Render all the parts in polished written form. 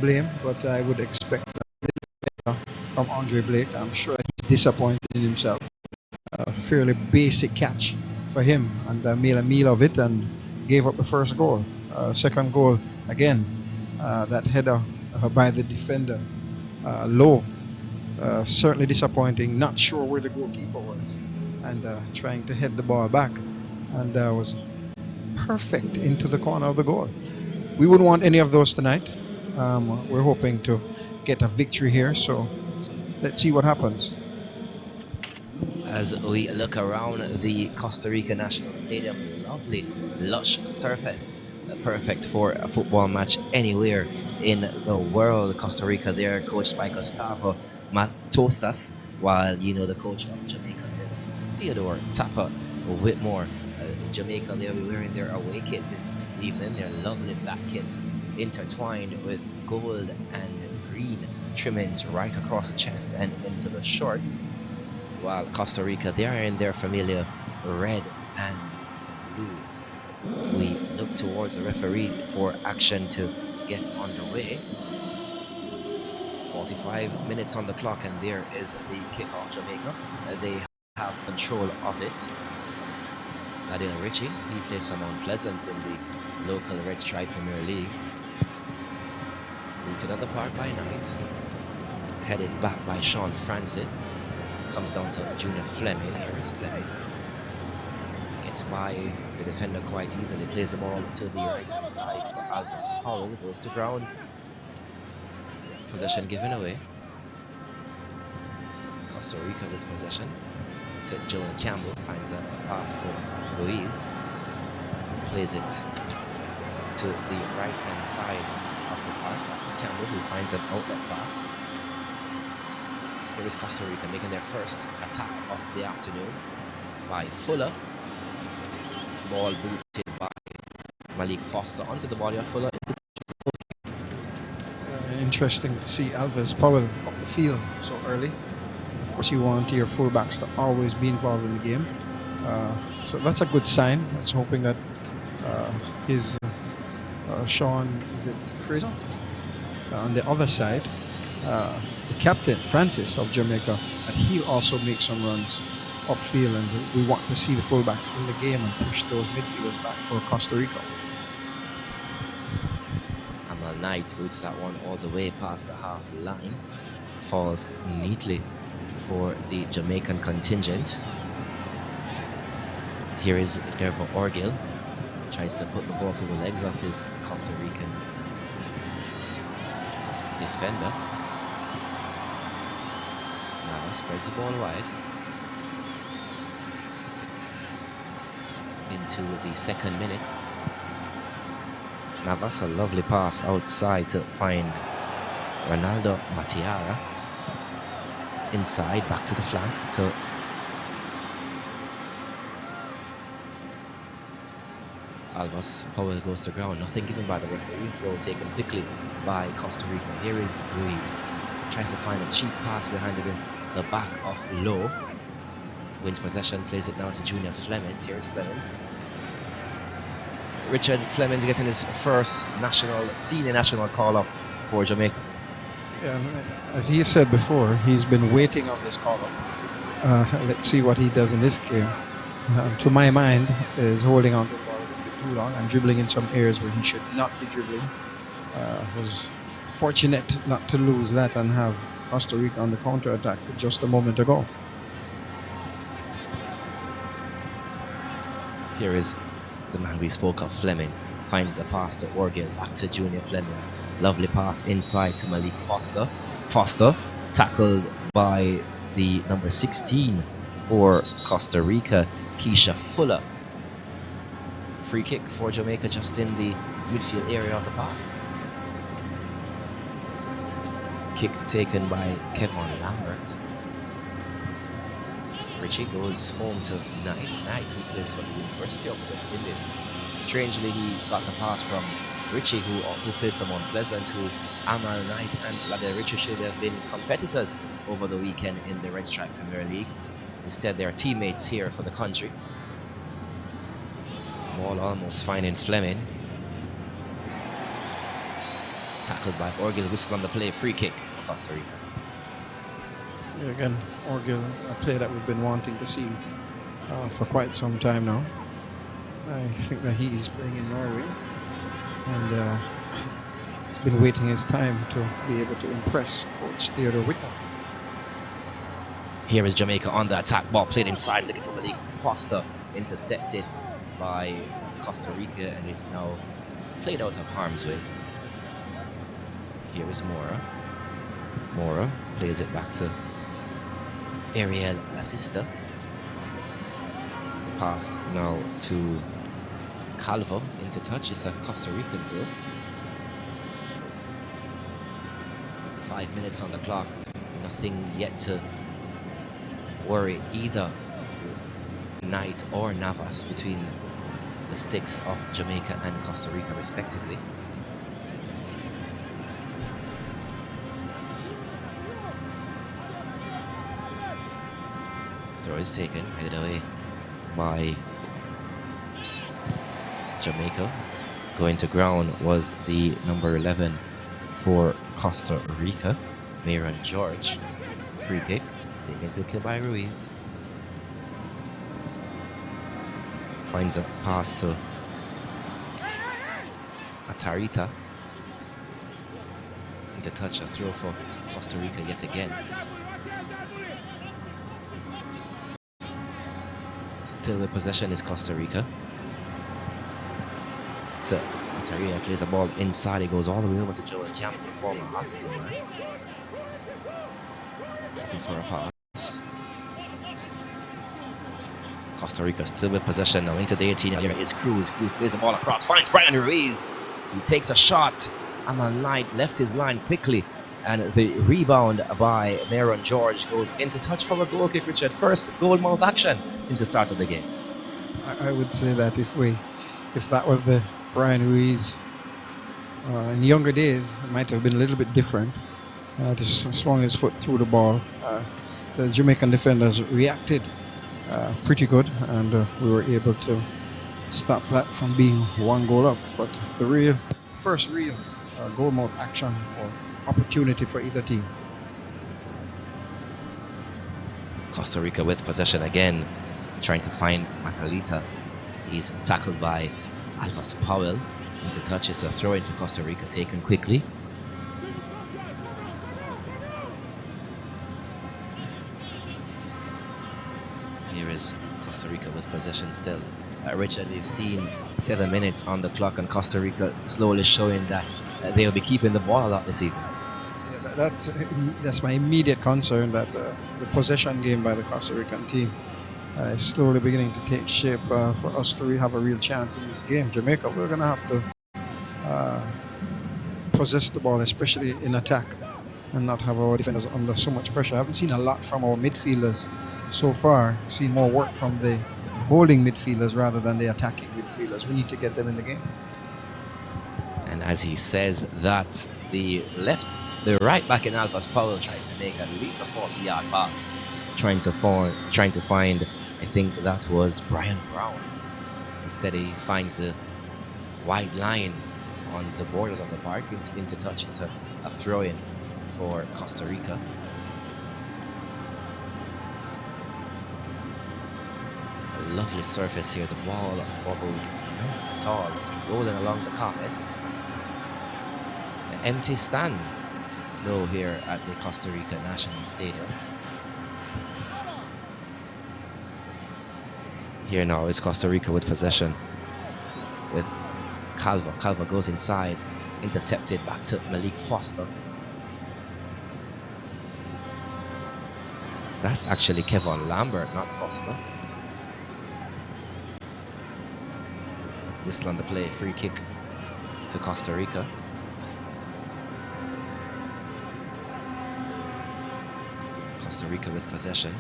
blame, but I would expect from Andre Blake. I'm sure he's disappointed in himself. Fairly basic catch for him, and made a meal of it and gave up the first goal. Second goal, again, that header by the defender, low. Certainly disappointing. Not sure where the goalkeeper was, and trying to head the ball back, and was perfect into the corner of the goal. We wouldn't want any of those tonight. We're hoping to get a victory here, so let's see what happens. As we look around the Costa Rica National Stadium, lovely lush surface, perfect for a football match anywhere in the world. Costa Rica there, coached by Gustavo Mastosas, while the coach of Jamaica is Theodore Tapper Whitmore. Jamaica, they'll be wearing their away kit this evening, their lovely black kits intertwined with gold and green trimmings right across the chest and into the shorts, while Costa Rica, they are in their familiar red and blue. We look towards the referee for action to get underway. 45 minutes on the clock, and there is the kickoff. Jamaica, they have control of it. Ladina Ritchie, he plays for Mount Pleasant in the local Red Stripe Premier League. Routed at the park by Knight, headed back by Sean Francis. Comes down to Junior Fleming. Here is Fleming. Gets by the defender quite easily. Plays the ball to the right hand side for Albus Powell. Goes to ground. Possession given away. Costa Rica with possession. To Joel Campbell. Finds a pass to Ruiz. Plays it to the right hand side of the park. Back to Campbell, who finds an outlet pass. Here is Costa Rica making their first attack of the afternoon by Fuller. Ball booted by Malik Foster onto the body of Fuller. Interesting to see Alves Powell up the field so early. Of course, you want your fullbacks to always be involved in the game. So that's a good sign. Let's hoping that his Sean, is it Fraser? On the other side, the captain, Francis of Jamaica, that he'll also make some runs upfield, and we want to see the fullbacks in the game and push those midfielders back for Costa Rica. Amal Knight boots that one all the way past the half line. Falls neatly for the Jamaican contingent. Here is Dervo Orgil. Tries to put the ball through the legs of his Costa Rican defender. Navas spreads the ball wide into the second minute. Navas, a lovely pass outside to find Ronaldo Matiara. Inside, back to the flank to Albus Powell. Goes to ground. Nothing given by the referee. Throw taken quickly by Costa Rica. Here is Ruiz. Tries to find a cheap pass behind the back of Lowe. Wins possession. Plays it now to Junior Flemings. Here's Flemings. Richard Flemings getting his first senior national call-up for Jamaica. Yeah, as he said before, he's been waiting on this call-up. Let's see what he does in this game. To my mind, is holding on to the ball a little bit too long and dribbling in some areas where he should not be dribbling. Was fortunate not to lose that and have Costa Rica on the counter-attack just a moment ago. Here is the man we spoke of, Fleming. Finds a pass to Orgil, back to Junior Flemings. Lovely pass inside to Malik Foster. Foster tackled by the number 16 for Costa Rica, Keisha Fuller. Free kick for Jamaica just in the midfield area of the park. Kick taken by Kevin Lambert. Richie goes home to Knight. Knight, who plays for the University of West Indies. Strangely, he got a pass from Richie, who plays for Mount Pleasant, who Amal Knight and Ladina Ritchie should have been competitors over the weekend in the Red Stripe Premier League. Instead, they are teammates here for the country. Ball almost finding Fleming. Tackled by Orgil, whistle on the play, free kick for Costa Rica. Yeah, again, Orgil, a player that we've been wanting to see for quite some time now. I think that he is playing in Norway, and he's been waiting his time to be able to impress Coach Theodore Whitmer. Here is Jamaica on the attack, ball played inside, looking for Malik Foster, intercepted by Costa Rica, and it's now played out of harm's way. Here is Mora. Mora plays it back to Ariel Lasista. Pass now to Calvo into touch. It's a Costa Rican throw. 5 minutes on the clock. Nothing yet to worry either Knight or Navas between the sticks of Jamaica and Costa Rica respectively. Throw is taken, headed away by Jamaica. Going to ground was the number 11 for Costa Rica, Mayron George. Free kick, taken quickly by Ruiz. Finds a pass to Atarita. Into touch, a throw for Costa Rica yet again. Still with possession is Costa Rica. To Atarita, plays the ball inside. He goes all the way over to Joel Camp, the former Arsenal man. Looking for a pass. Costa Rica still with possession now into the 18 area. It's Cruz. Cruz plays the ball across, finds Brian Ruiz. He takes a shot. Alan Knight left his line quickly, and the rebound by Mayron George goes into touch for a goal kick, Richard. First goal mouth action since the start of the game. I would say that if that was the Brian Ruiz in younger days, it might have been a little bit different. Just swung his foot through the ball. The Jamaican defenders reacted pretty good, and we were able to stop that from being one goal up. But the first real goal mouth action or opportunity for either team. Costa Rica with possession again, trying to find Matalita. He's tackled by Alphas Powell. Into touch is a throw in for Costa Rica, taken quickly. Here is Costa Rica with possession still. Richard, we've seen 7 minutes on the clock, and Costa Rica slowly showing that they'll be keeping the ball a lot this evening. Yeah, that's my immediate concern, that the possession game by the Costa Rican team is slowly beginning to take shape for us to really have a real chance in this game. Jamaica, we're going to have to possess the ball, especially in attack, and not have our defenders under so much pressure. I haven't seen a lot from our midfielders so far. I've seen more work from the holding midfielders rather than the attacking midfielders. We need to get them in the game. And as he says that, the right back in Alphas Powell tries to make at least a 40-yard pass, trying to find, I think that was Brian Brown. Instead, he finds the wide line on the borders of the park. It's into touch. It's a throw-in for Costa Rica. A lovely surface here. The ball bobbles not at all, rolling along the carpet. An empty stand though here at the Costa Rica National Stadium. Here now is Costa Rica with possession with Calvo. Calvo goes inside, intercepted back to Malik Foster. That's actually Kevin Lambert, not Foster. Whistle on the play, free kick to Costa Rica. Costa Rica with possession.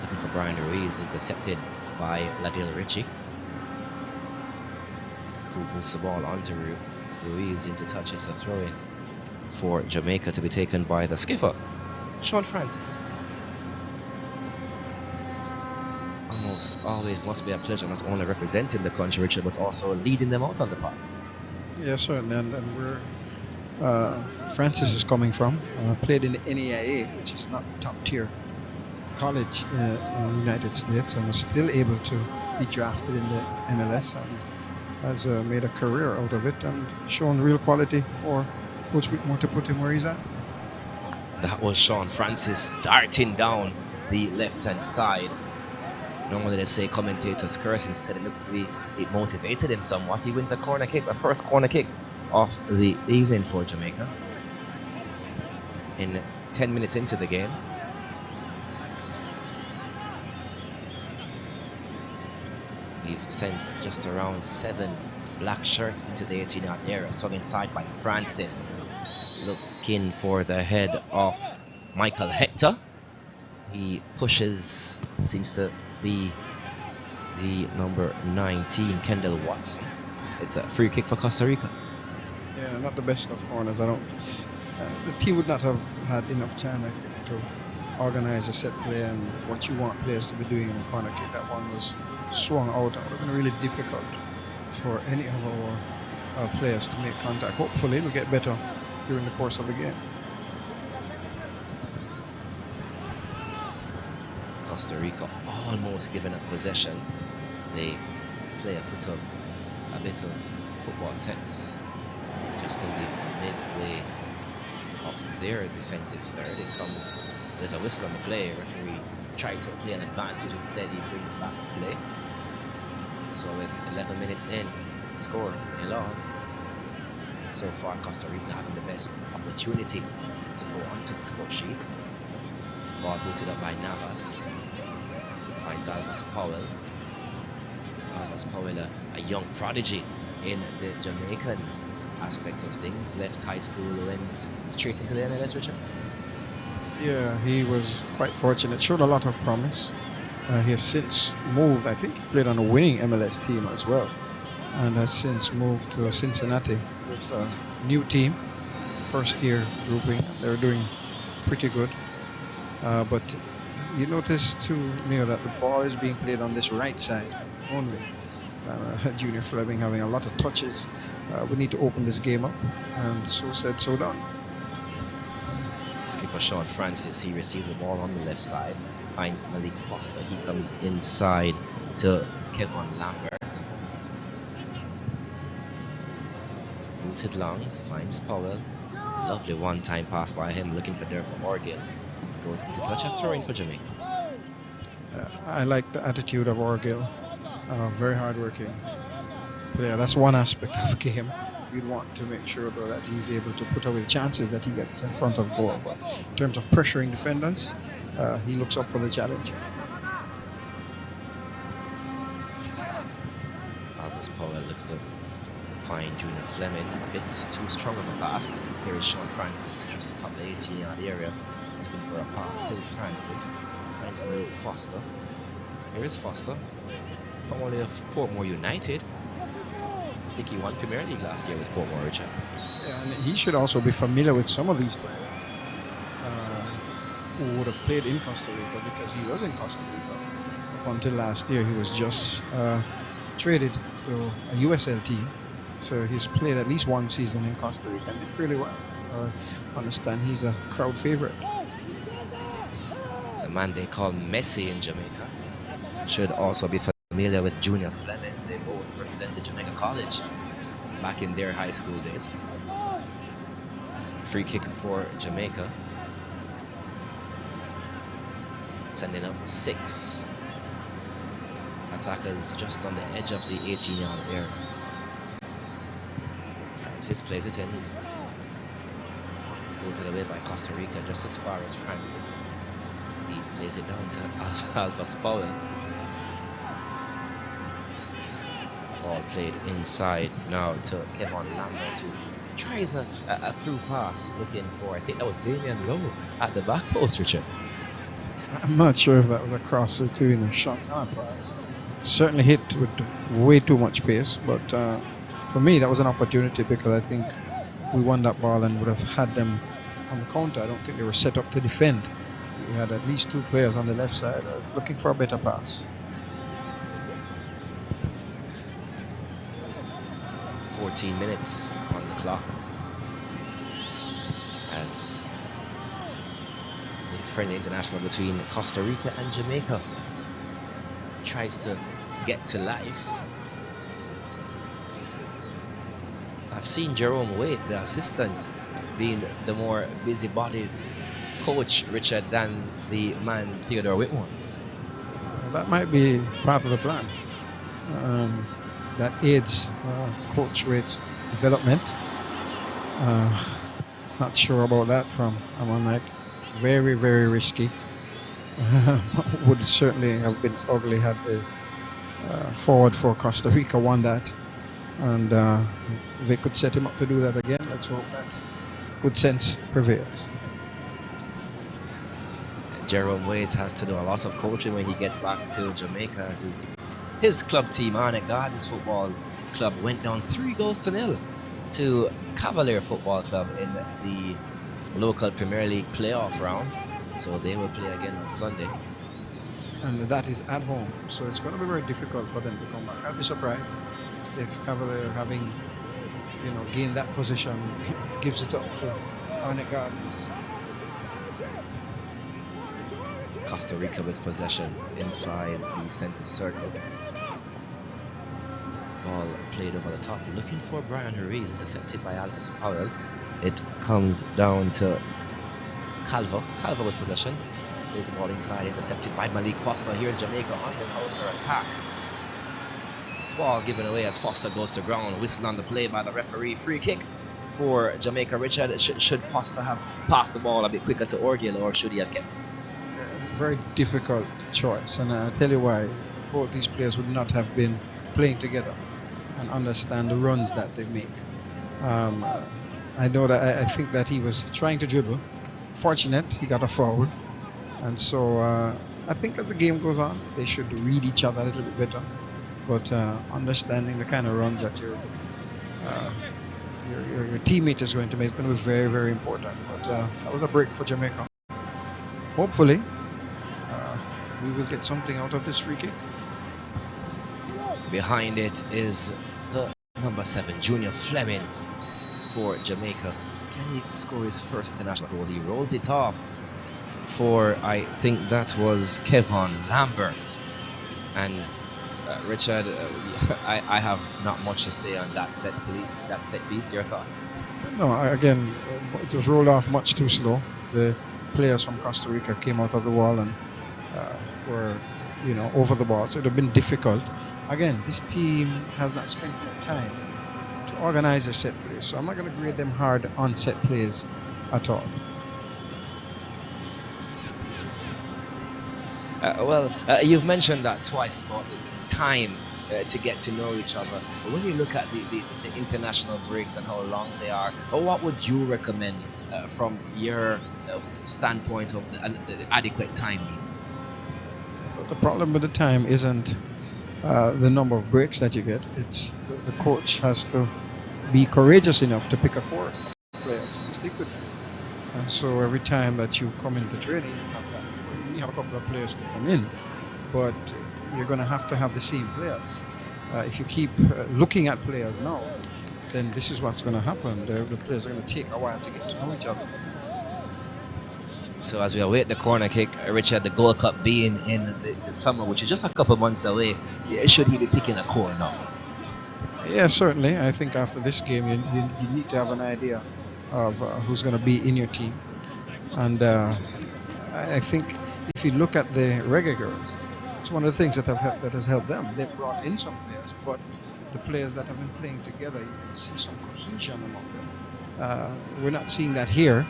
Looking for Brian Ruiz, intercepted by Ladil Ritchie, who moves the ball onto Ruiz. Into touch is a throw-in for Jamaica to be taken by the skipper, Sean Francis. Almost always must be a pleasure not only representing the country, Richard, but also leading them out on the park. Yes, certainly, and Francis is coming from. Played in the NAIA, which is not top tier college in the United States, and was still able to be drafted in the MLS and has made a career out of it and shown real quality for Coach Whitmore to put him where he's at. That was Sean Francis darting down the left-hand side. Normally they say commentators curse, instead it looked to be it motivated him somewhat. He wins a corner kick, the first corner kick of the evening for Jamaica. In 10 minutes into the game. We've sent just around 7 black shirts into the 18-yard area, swung inside by Francis. Looking for the head of Michael Hector. He pushes, seems to be the number 19, Kendall Watson. It's a free kick for Costa Rica. Yeah, not the best of corners. I don't. The team would not have had enough time, I think, to organize a set play and what you want players to be doing in a corner kick. That one was swung out. It would have been really difficult for any of our players to make contact. Hopefully, it'll get better during the course of the game. Costa Rica almost given up possession. They play a bit of football tennis just in the midway of their defensive third. There's a whistle on the play. Referee tried to play an advantage, instead he brings back the play. So with 11 minutes in, score 0-0. So far Costa Rica having the best opportunity to go onto the score sheet. Ball booted up by Navas. Finds Alvis Powell. Alvis Powell, a young prodigy in the Jamaican aspect of things. Left high school, went straight into the MLS, Richard. Yeah, he was quite fortunate. Showed a lot of promise. He has since moved. I think he played on a winning MLS team as well, and has since moved to Cincinnati with a new team, first year grouping. They're doing pretty good. But you notice too, Neil, that the ball is being played on this right side only. Junior Fleming having a lot of touches. We need to open this game up, and so said, so done. Skipper Sean Francis, he receives the ball on the left side, finds Malik Foster. He comes inside to Kevin Lambert. Booted long, finds Powell. Lovely one-time pass by him, looking for Derek Orgill. Goes into touch, a throw in for Jamaica. I like the attitude of Orgill. Very hard-working player. That's one aspect of the game. You'd want to make sure, though, that he's able to put away the chances that he gets in front of goal. But in terms of pressuring defenders, he looks up for the challenge. Alvis Powell looks to find Junior Fleming. A bit too strong of a pass. Here is Sean Francis, just atop the 18-yard area, looking for a pass. Still Francis finds Malik Foster. Here is Foster, formerly of Portmore United. I think he won Premier League last year with Portmore, Richard. Yeah, and he should also be familiar with some of these players who would have played in Costa Rica, because he was in Costa Rica up until last year. He was just traded to a USL team, so he's played at least one season in Costa Rica and did fairly well. I understand he's a crowd favorite. It's a man they call Messi in Jamaica. Should also be familiar with Junior Fleming. They both represented Jamaica College back in their high school days. Free kick for Jamaica. Sending up 6 attackers just on the edge of the 18-yard area. Francis plays it in. Goes it away by Costa Rica just as far as Francis. He plays it down to Alvis Powell. Ball played inside now to Kevin Lambert, who tries a through pass, looking for, I think that was Damian Lowe at the back post, Richard. I'm not sure if that was a cross or two in a shotgun pass. Certainly hit with way too much pace, but for me that was an opportunity, because I think we won that ball and would have had them on the counter. I don't think they were set up to defend. We had at least 2 players on the left side looking for a better pass. 14 minutes on the clock. friendly international between Costa Rica and Jamaica. Tries to get to life. I've seen Jerome Waite, the assistant, being the more busybody coach, Richard, than the man Theodore Whitmore. That might be part of the plan. That aids Coach Waite's development. Not sure about that from Amon Knight. Very, very risky. Would certainly have been ugly had the forward for Costa Rica won that. And they could set him up to do that again. Let's hope that good sense prevails. Jerome Waite has to do a lot of coaching when he gets back to Jamaica, as his club team, Arnett Gardens Football Club, went down 3-0 to Cavalier Football Club in the local Premier League playoff round. So they will play again on Sunday. And that is at home, so it's going to be very difficult for them to come back. I'd be surprised if Cavalier, having gained that position, gives it up to Arnett Gardens. Costa Rica with possession inside the center circle. Ball played over the top, looking for Brian Ruiz, intercepted by Alvis Powell. It comes down to Calvo. Calvo with possession. Plays the ball inside, intercepted by Malik Foster. Here's Jamaica on the counter attack. Ball given away as Foster goes to ground. Whistle on the play by the referee. Free kick for Jamaica. Richard, should Foster have passed the ball a bit quicker to Orgill, or should he have kept it? Very difficult choice, and I'll tell you why. Both these players would not have been playing together and understand the runs that they make. I know that I think that he was trying to dribble. Fortunate, he got a foul. And so I think as the game goes on, they should read each other a little bit better. But understanding the kind of runs that your teammate is going to make is going to be very, very important. But that was a break for Jamaica. Hopefully, we will get something out of this free kick. Behind it is the number 7, Junior Flemings, for Jamaica. Can he score his first international goal? He rolls it off for, I think that was Kevin Lambert. And Richard, I have not much to say on that set piece. Your thought? No, again, it was rolled off much too slow. The players from Costa Rica came out of the wall and were, over the ball, so it would have been difficult. Again, this team has not spent enough time to organize their set plays, so I'm not going to grade them hard on set plays at all. You've mentioned that twice about the time to get to know each other. But when you look at the international breaks and how long they are, what would you recommend from your standpoint of the adequate time? The problem with the time isn't the number of breaks that you get. It's the coach has to be courageous enough to pick a core of players and stick with them. And so every time that you come into training, you have a couple of players who come in, but you're going to have the same players. If you keep looking at players now, then this is what's going to happen. The players are going to take a while to get to know each other. So as we await the corner kick, Richard, the Gold Cup being in the summer, which is just a couple months away, should he be picking a core now? Yeah, certainly. I think after this game, you need to have an idea of who's going to be in your team. And I think if you look at the Reggae Girls, it's one of the things that has helped them. They've brought in some players, but the players that have been playing together, you can see some cohesion among them. We're not seeing that here,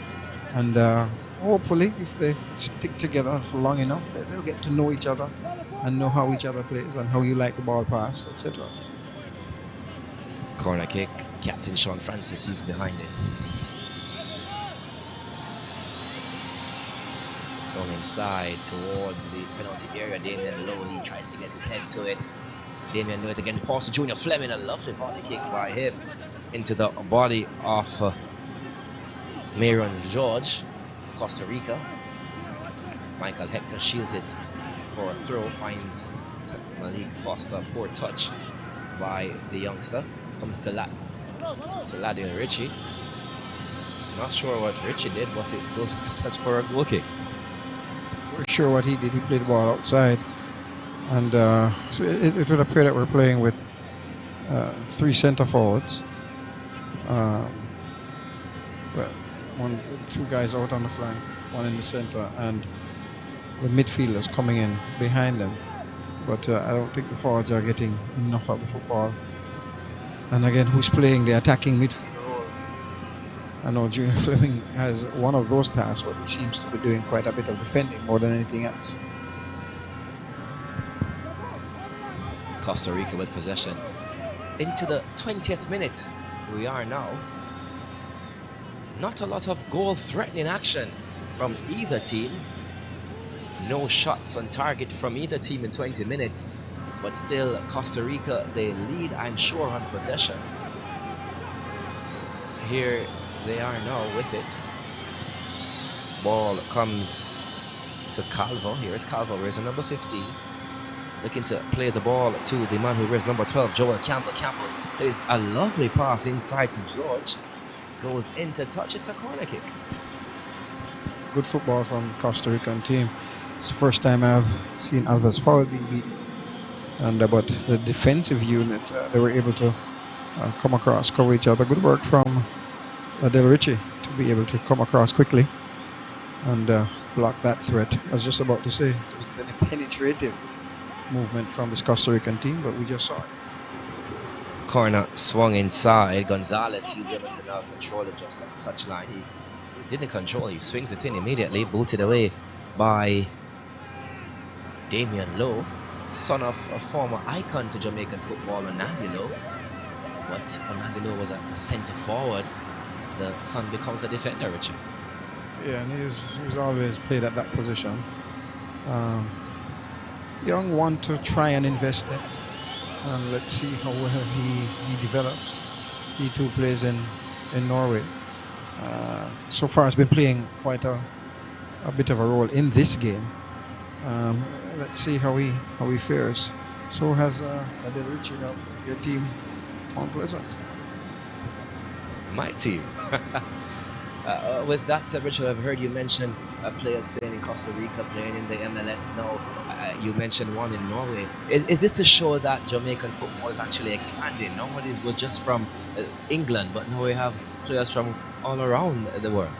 and hopefully, if they stick together for long enough, they'll get to know each other and know how each other plays and how you like the ball pass, etc. Corner kick, Captain Sean Francis, he's behind it. So inside towards the penalty area, Damien Lowe, he tries to get his head to it. Damien Lowe again, Foster Junior Fleming, a lovely body kick by him into the body of Marion George for Costa Rica. Michael Hector shields it for a throw, finds Malik Foster, poor touch by the youngster. Comes to Laddie and Richie. Not sure what Richie did, but it goes to touch for a goal kick. very sure what he did. He played the ball outside, and so it would appear that we're playing with 3 centre forwards. Well, two guys out on the flank, one in the centre, and the midfielders coming in behind them. But I don't think the forwards are getting enough of the football. And again, who's playing the attacking midfield role? I know Junior Fleming has one of those tasks, but he seems to be doing quite a bit of defending more than anything else. Costa Rica with possession. Into the 20th minute we are now. Not a lot of goal-threatening action from either team. No shots on target from either team in 20 minutes. But still, Costa Rica, they lead, I'm sure, on possession. Here they are now with it. Ball comes to Calvo. Here is Calvo, wears number 15. Looking to play the ball to the man who wears number 12, Joel Campbell. Campbell plays a lovely pass inside to George. Goes into touch, it's a corner kick. Good football from Costa Rican team. It's the first time I've seen Alves Powell being beaten. But the defensive unit, they were able to come across, cover each other. Good work from Del Ricci to be able to come across quickly and block that threat. I was just about to say, there wasn't any penetrative movement from this Costa Rican team, but we just saw it. Corner swung inside. Gonzalez, he's able to now control it just at the touchline. He didn't control, he swings it in immediately, booted away by Damian Lowe, son of a former icon to Jamaican football, Nandi Lowe. But Nandi Lowe was a centre forward. The son becomes a defender, Richard. Yeah, and he's always played at that position. Young one to try and invest in, and let's see how well he develops. He too plays in Norway. So far has been playing quite a bit of a role in this game. Let's see how he fares. So has Del Ricci of your team, Mount Pleasant. My team. With that said, Richard, I've heard you mention players playing in Costa Rica, playing in the MLS now. You mentioned one in Norway. Is this to show that Jamaican football is actually expanding? Nowadays we're just from England, but now we have players from all around the world.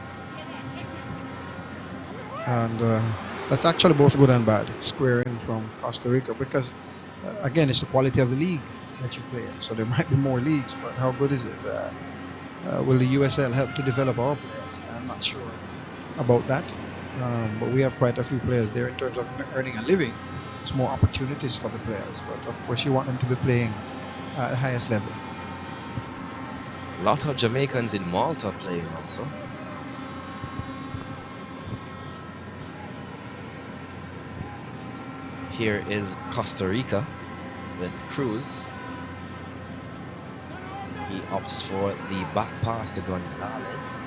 And that's actually both good and bad, squaring from Costa Rica, because again, it's the quality of the league that you play in. So there might be more leagues, but how good is it? Will the USL help to develop our players? I'm not sure about that, but we have quite a few players there in terms of earning a living. It's more opportunities for the players, but of course you want them to be playing at the highest level. A lot of Jamaicans in Malta playing also. Here is Costa Rica with Cruz. He opts for the back pass to Gonzalez.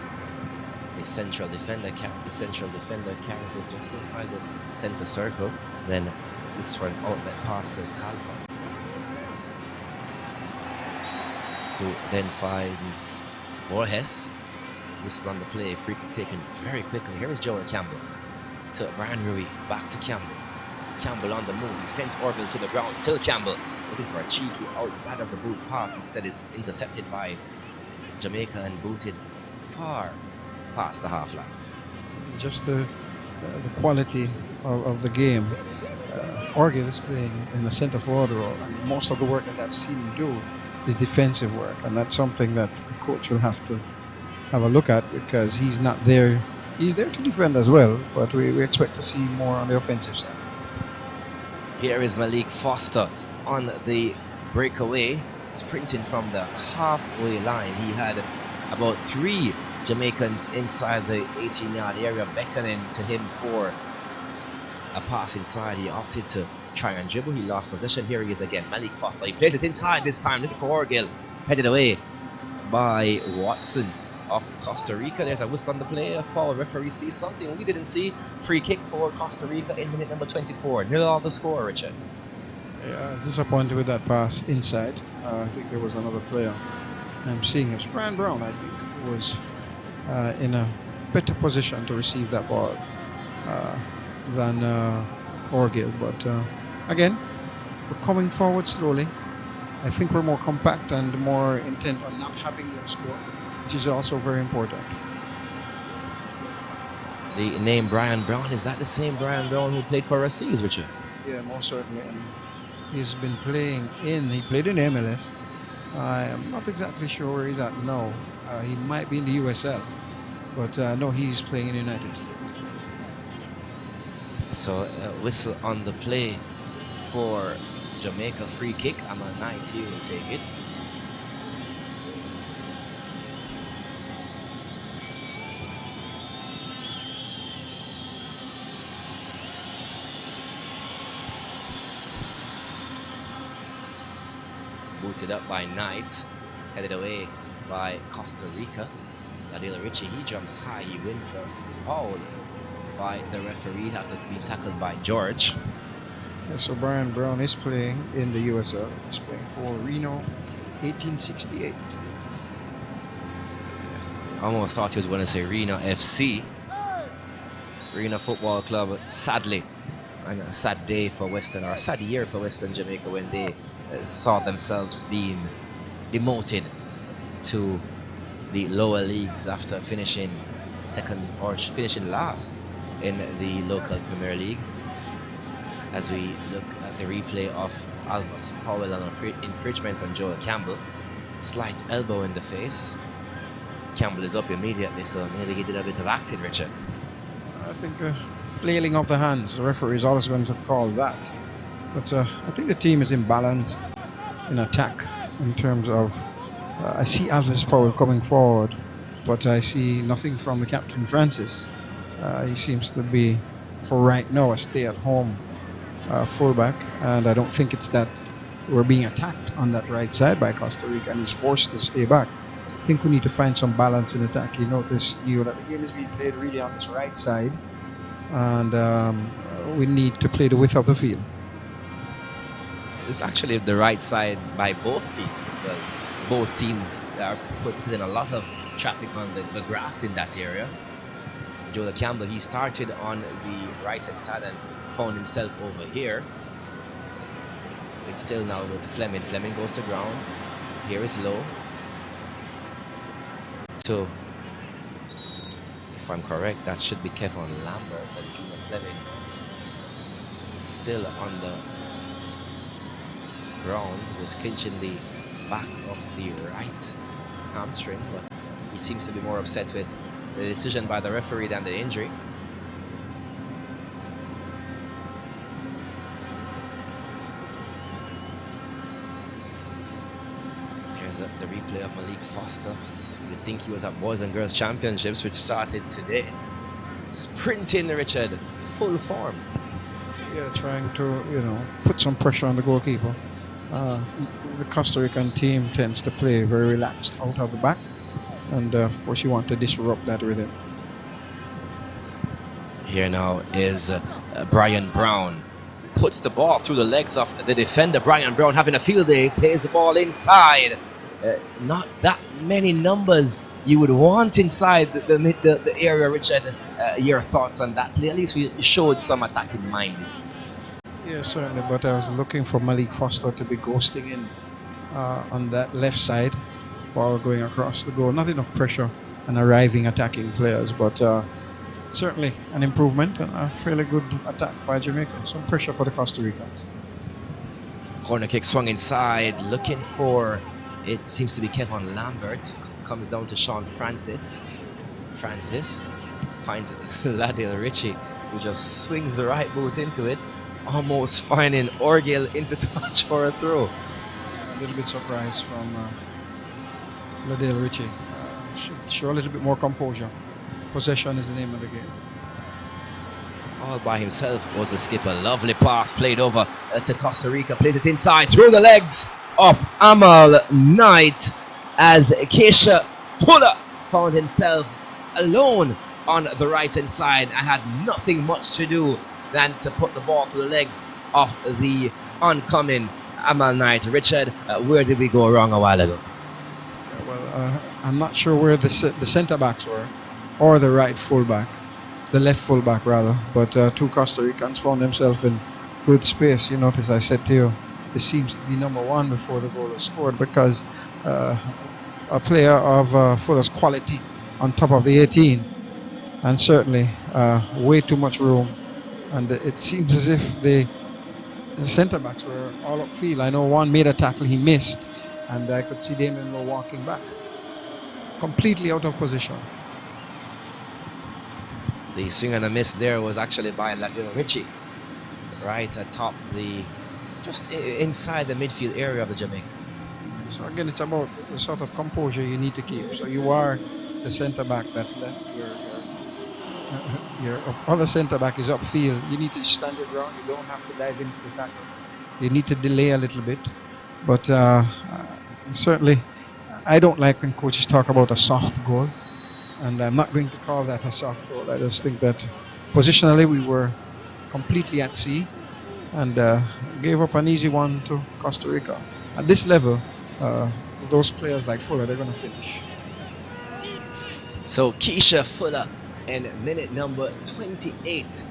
The central defender carries it just inside the center circle. Then looks for an outlet pass to Calvo, who then finds Borges. Whistle on the play, free kick taken very quickly. Here is Joel Campbell to Brian Ruiz, back to Campbell. Campbell on the move, he sends Orville to the ground. Still Campbell looking for a cheeky outside of the boot pass. Instead is intercepted by Jamaica and booted far past the half line. Just the quality of the game. Orville is playing in the centre forward role, and most of the work that I've seen him do is defensive work, and that's something that the coach will have to have a look at, because he's not there. He's there to defend as well, but we expect to see more on the offensive side. Here is Malik Foster on the breakaway, sprinting from the halfway line. He had about 3 Jamaicans inside the 18-yard area beckoning to him for a pass inside. He opted to try and dribble. He lost possession. Here he is again, Malik Foster. He plays it inside this time, looking for Orgil. Headed away by Watson of Costa Rica. There's a whistle on the play. A foul. Referee sees something we didn't see. Free kick for Costa Rica in minute number 24. 0-0 the score, Richard. Yeah, I was disappointed with that pass inside. I think there was another player. I'm seeing him. Brian Brown, I think, was in a better position to receive that ball. than Orgil. But again, we're coming forward slowly. I think we're more compact and more intent on not having them score, which is also very important. The name Brian Brown, is that the same Brian Brown who played for Racines, Richard? Yeah, most certainly. And he's been playing he played in MLS. I am not exactly sure where he's at now. He might be in the USL, but no, he's playing in the United States. So whistle on the play for Jamaica, free kick. Amal Knight will take it. Booted up by Knight, headed away by Costa Rica. Adil Richie, he jumps high, he wins the foul by the referee after being tackled by George. Yeah, so Brian Brown is playing in the USL. He's playing for Reno 1868. I almost thought he was going to say Reno FC. Reno Football Club, sadly, and a sad day for Western, or a sad year for Western Jamaica when they saw themselves being demoted to the lower leagues after finishing second or finishing last in the local Premier League. As we look at the replay of Albus Powell on an infringement on Joel Campbell, slight elbow in the face. Campbell is up immediately, so maybe he did a bit of acting, Richard. I think the flailing of the hands, the referee is always going to call that. But I think the team is imbalanced in attack in terms of I see Alvis Powell coming forward, but I see nothing from the captain Francis. He seems to be, for right now, a stay-at-home fullback, and I don't think it's that we're being attacked on that right side by Costa Rica and he's forced to stay back. I think we need to find some balance in attack. You notice, Leo, that the game is being played really on this right side, and we need to play the width of the field. It's actually the right side by both teams. Well, both teams are putting a lot of traffic on the grass in that area. Joel Campbell, he started on the right hand side and found himself over here. It's still now with Fleming. Fleming goes to ground. Here is low. So, if I'm correct, that should be Kevin Lambert, as Junior Fleming is still on the ground. He was clinching the back of the right hamstring, but he seems to be more upset with the decision by the referee than the injury. Here's the replay of Malik Foster. You think he was at Boys and Girls Championships, which started today. Sprinting, Richard, full form. Yeah, trying to, put some pressure on the goalkeeper. The Costa Rican team tends to play very relaxed out of the back, and of course you want to disrupt that rhythm. Here now is Brian Brown. Puts the ball through the legs of the defender. Brian Brown having a field day, plays the ball inside. Not that many numbers you would want inside the area, Richard. Your thoughts on that play? At least we showed some attacking mind. Yeah, certainly, but I was looking for Malik Foster to be ghosting in on that left side while going across the goal. Not enough pressure and arriving attacking players, but certainly an improvement and a fairly good attack by Jamaica. Some pressure for the Costa Ricans. Corner kick swung inside, looking for, it seems to be Kevin Lambert. Comes down to Sean Francis. Francis finds Ladil Richie, who just swings the right boot into it, almost finding Orgil into touch for a throw. A little bit surprised from Ladil Richie. Should show a little bit more composure. Possession is the name of the game. All by himself was the skipper. Lovely pass played over to Costa Rica. Plays it inside through the legs of Amal Knight as Keisha Fuller found himself alone on the right hand side and had nothing much to do than to put the ball to the legs of the oncoming Amal Knight. Richard, where did we go wrong a while ago? Well, I'm not sure where the centre backs were or the right fullback. the left fullback rather, but two Costa Ricans found themselves in good space. You notice I said to you, this seems to be number one before the goal was scored, because a player of Fuller's quality on top of the 18, and certainly way too much room. And it seems as if the centre backs were all upfield. I know one made a tackle he missed, and I could see Damien Lowe walking back, completely out of position. The swing and a miss there was actually by Lionel Richie, right atop just inside the midfield area of the Jamaicans. So again, it's about the sort of composure you need to keep. So you are the centre back that's left. Your other centre back is upfield. You need to stand your ground. You don't have to dive into the tackle. You need to delay a little bit. But certainly, I don't like when coaches talk about a soft goal, and I'm not going to call that a soft goal. I just think that positionally we were completely at sea, and gave up an easy one to Costa Rica. At this level, those players like Fuller, they're going to finish. So Keisha Fuller in minute number 28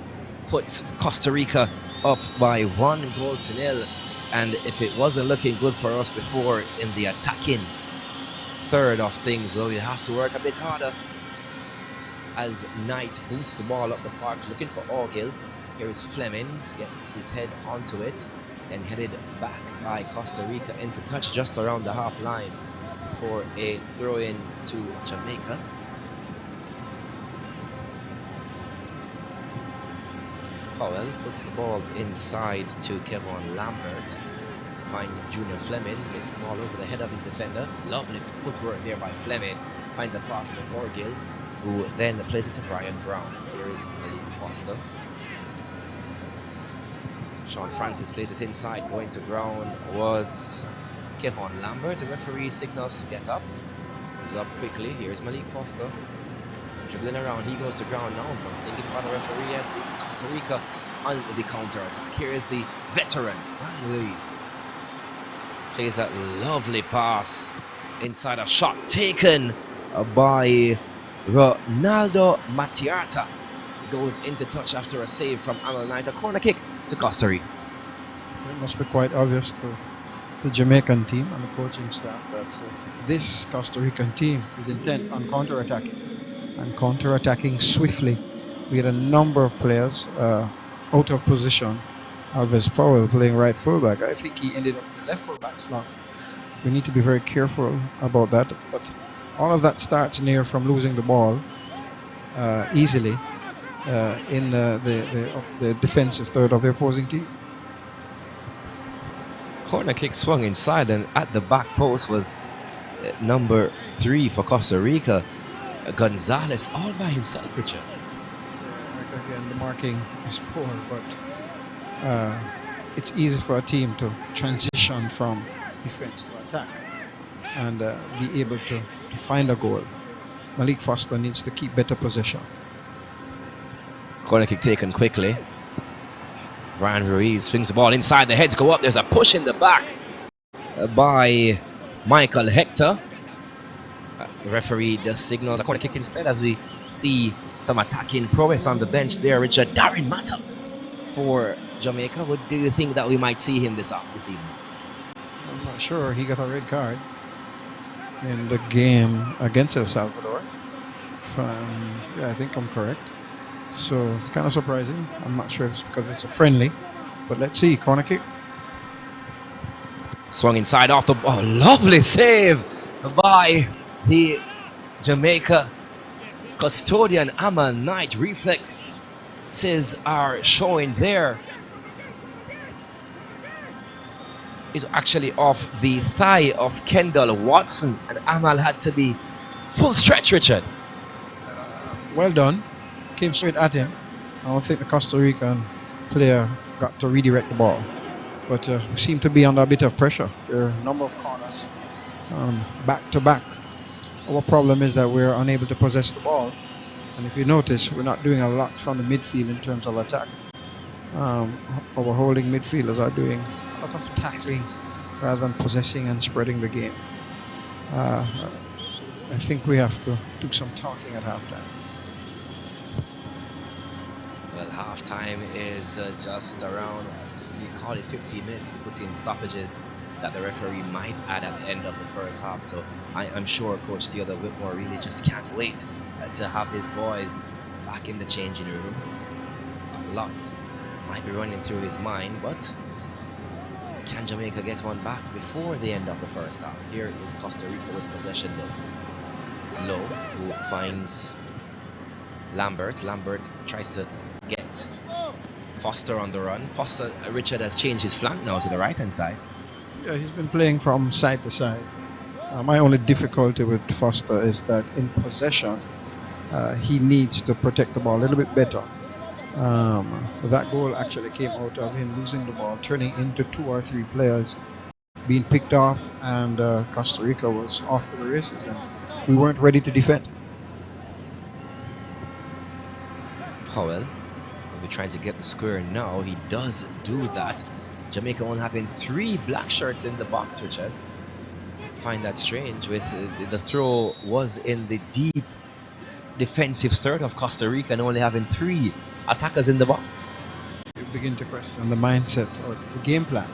puts Costa Rica up by 1-0. And if it wasn't looking good for us before in the attacking third of things, well, we have to work a bit harder. As Knight boots the ball up the park looking for Orgill. Here is Flemings, gets his head onto it, then headed back by Costa Rica into touch just around the half line for a throw in to Jamaica. Powell puts the ball inside to Kevon Lambert, finds Junior Fleming, gets the ball over the head of his defender. Lovely footwork there by Fleming, finds a pass to Orgill, who then plays it to Brian Brown. Here is Malik Foster. Sean Francis plays it inside, going to ground was Kevon Lambert. The referee signals to get up. He's up quickly. Here's Malik Foster. Dribbling around, he goes to ground now. Not thinking about the referee. Yes, it's Costa Rica on the counter attack. Here is the veteran, Ryan Ruiz. Plays that lovely pass inside, a shot taken by Ronaldo Matiarta. Goes into touch after a save from Amal Knight. A corner kick to Costa Rica. It must be quite obvious to the Jamaican team and the coaching staff that this Costa Rican team is intent on counter-attacking, and counter-attacking swiftly. We had a number of players out of position. Alves Powell playing right fullback. I think he ended up in the left fullback slot. We need to be very careful about that. But all of that starts near from losing the ball easily in the defensive third of the opposing team. Corner kick swung inside, and at the back post was number 3 for Costa Rica, Gonzalez, all by himself, Richard. Again, the marking is poor, but it's easy for a team to transition from defense to attack and be able to find a goal. Malik Foster needs to keep better possession. Corner kick taken quickly. Ryan Ruiz swings the ball inside, the heads go up, there's a push in the back by Michael Hector. The referee just signals a corner kick instead, as we see some attacking prowess on the bench there. Richard, Darren Mattox for Jamaica. What do you think that we might see him this evening? I'm not sure. He got a red card in the game against El Salvador. Yeah, I think I'm correct. So it's kind of surprising. I'm not sure if it's because it's a friendly, but let's see. Corner kick. Swung inside off the ball. Lovely save by the Jamaica custodian, Amal Knight. Reflexes are showing there. Is actually off the thigh of Kendall Watson, and Amal had to be full stretch, Richard. Well done. Came straight at him. I don't think the Costa Rican player got to redirect the ball, but we seem to be under a bit of pressure. There are a number of corners back to back. Our problem is that we're unable to possess the ball, and if you notice, we're not doing a lot from the midfield in terms of attack. Our holding midfielders are doing a lot of tackling rather than possessing and spreading the game. I think we have to do some talking at halftime. Half time is just around, you call it 15 minutes if you put in stoppages that the referee might add at the end of the first half. So I'm sure Coach Theodore Whitmore really just can't wait to have his boys back in the changing room. A lot might be running through his mind, but can Jamaica get one back before the end of the first half? Here is Costa Rica with possession though. It's Lowe who finds Lambert. Lambert tries to get Foster on the run. Foster, Richard has changed his flank now to the right hand side. Yeah, he's been playing from side to side. My only difficulty with Foster is that in possession, he needs to protect the ball a little bit better. That goal actually came out of him losing the ball, turning into 2 or 3 players being picked off, and Costa Rica was off to the races, and we weren't ready to defend. Powell will be trying to get the square now. He does do that. Jamaica only having 3 black shirts in the box, Richard. Find that strange with the throw was in the deep defensive third of Costa Rica and only having 3 attackers in the box. You begin to question the mindset or the game plan.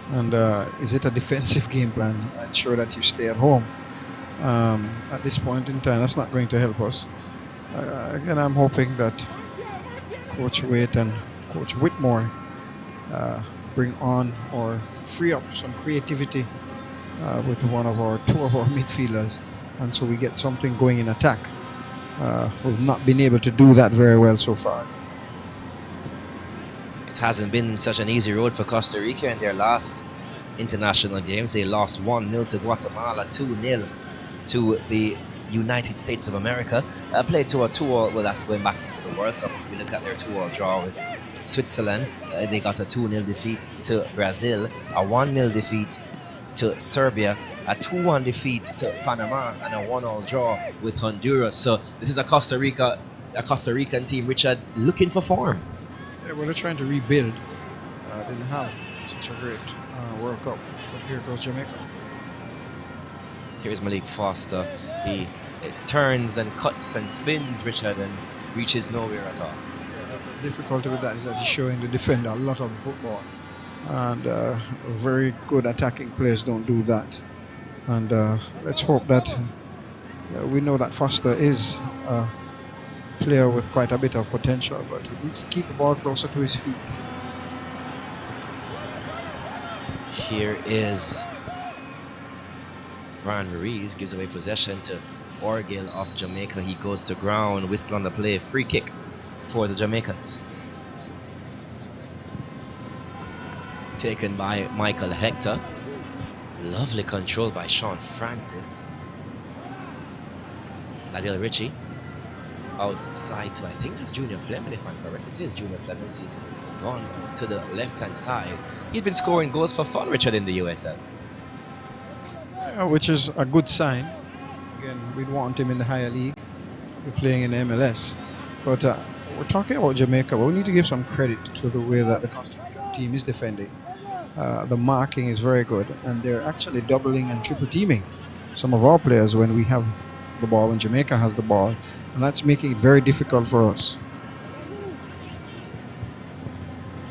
And is it a defensive game plan? Ensure that you stay at home. At this point in time, that's not going to help us. Again, I'm hoping that Coach Waite and Coach Whitmore bring on or free up some creativity with 2 of our midfielders, and so we get something going in attack. We've not been able to do that very well so far. It hasn't been such an easy road for Costa Rica in their last international games. They lost 1-0 to Guatemala, 2-0 to the United States of America. Played to a 2-all, well, that's going back into the World Cup. If we look at their 2-all draw with Switzerland, they got a 2-0 defeat to Brazil, a 1-0 defeat to Serbia, a 2-1 defeat to Panama, and a 1-all draw with Honduras. So this is a Costa Rican team, Richard, looking for form. Yeah, well, they're trying to rebuild. Didn't have such a great World Cup, but here goes Jamaica. Here's Malik Foster. He turns and cuts and spins, Richard, and reaches nowhere at all. Yeah, the difficulty with that is that he's showing the defender a lot of football, and very good attacking players don't do that. And let's hope that we know that Foster is a player with quite a bit of potential, but he needs to keep the ball closer to his feet. Here is Brian Ruiz, gives away possession to Orgil of Jamaica. He goes to ground, whistle on the play, free kick for the Jamaicans. Taken by Michael Hector. Lovely control by Sean Francis. Ladil Ritchie outside to, I think that's Junior Fleming, if I'm correct. It is Junior Fleming. He's gone to the left hand side. He's been scoring goals for fun, Richard, in the USL. Which is a good sign. Again, we'd want him in the higher league. We're playing in the MLS. But we're talking about Jamaica, but we need to give some credit to the way that the Costa Rican team is defending. The marking is very good, and they're actually doubling and triple teaming some of our players when we have the ball, when Jamaica has the ball, and that's making it very difficult for us.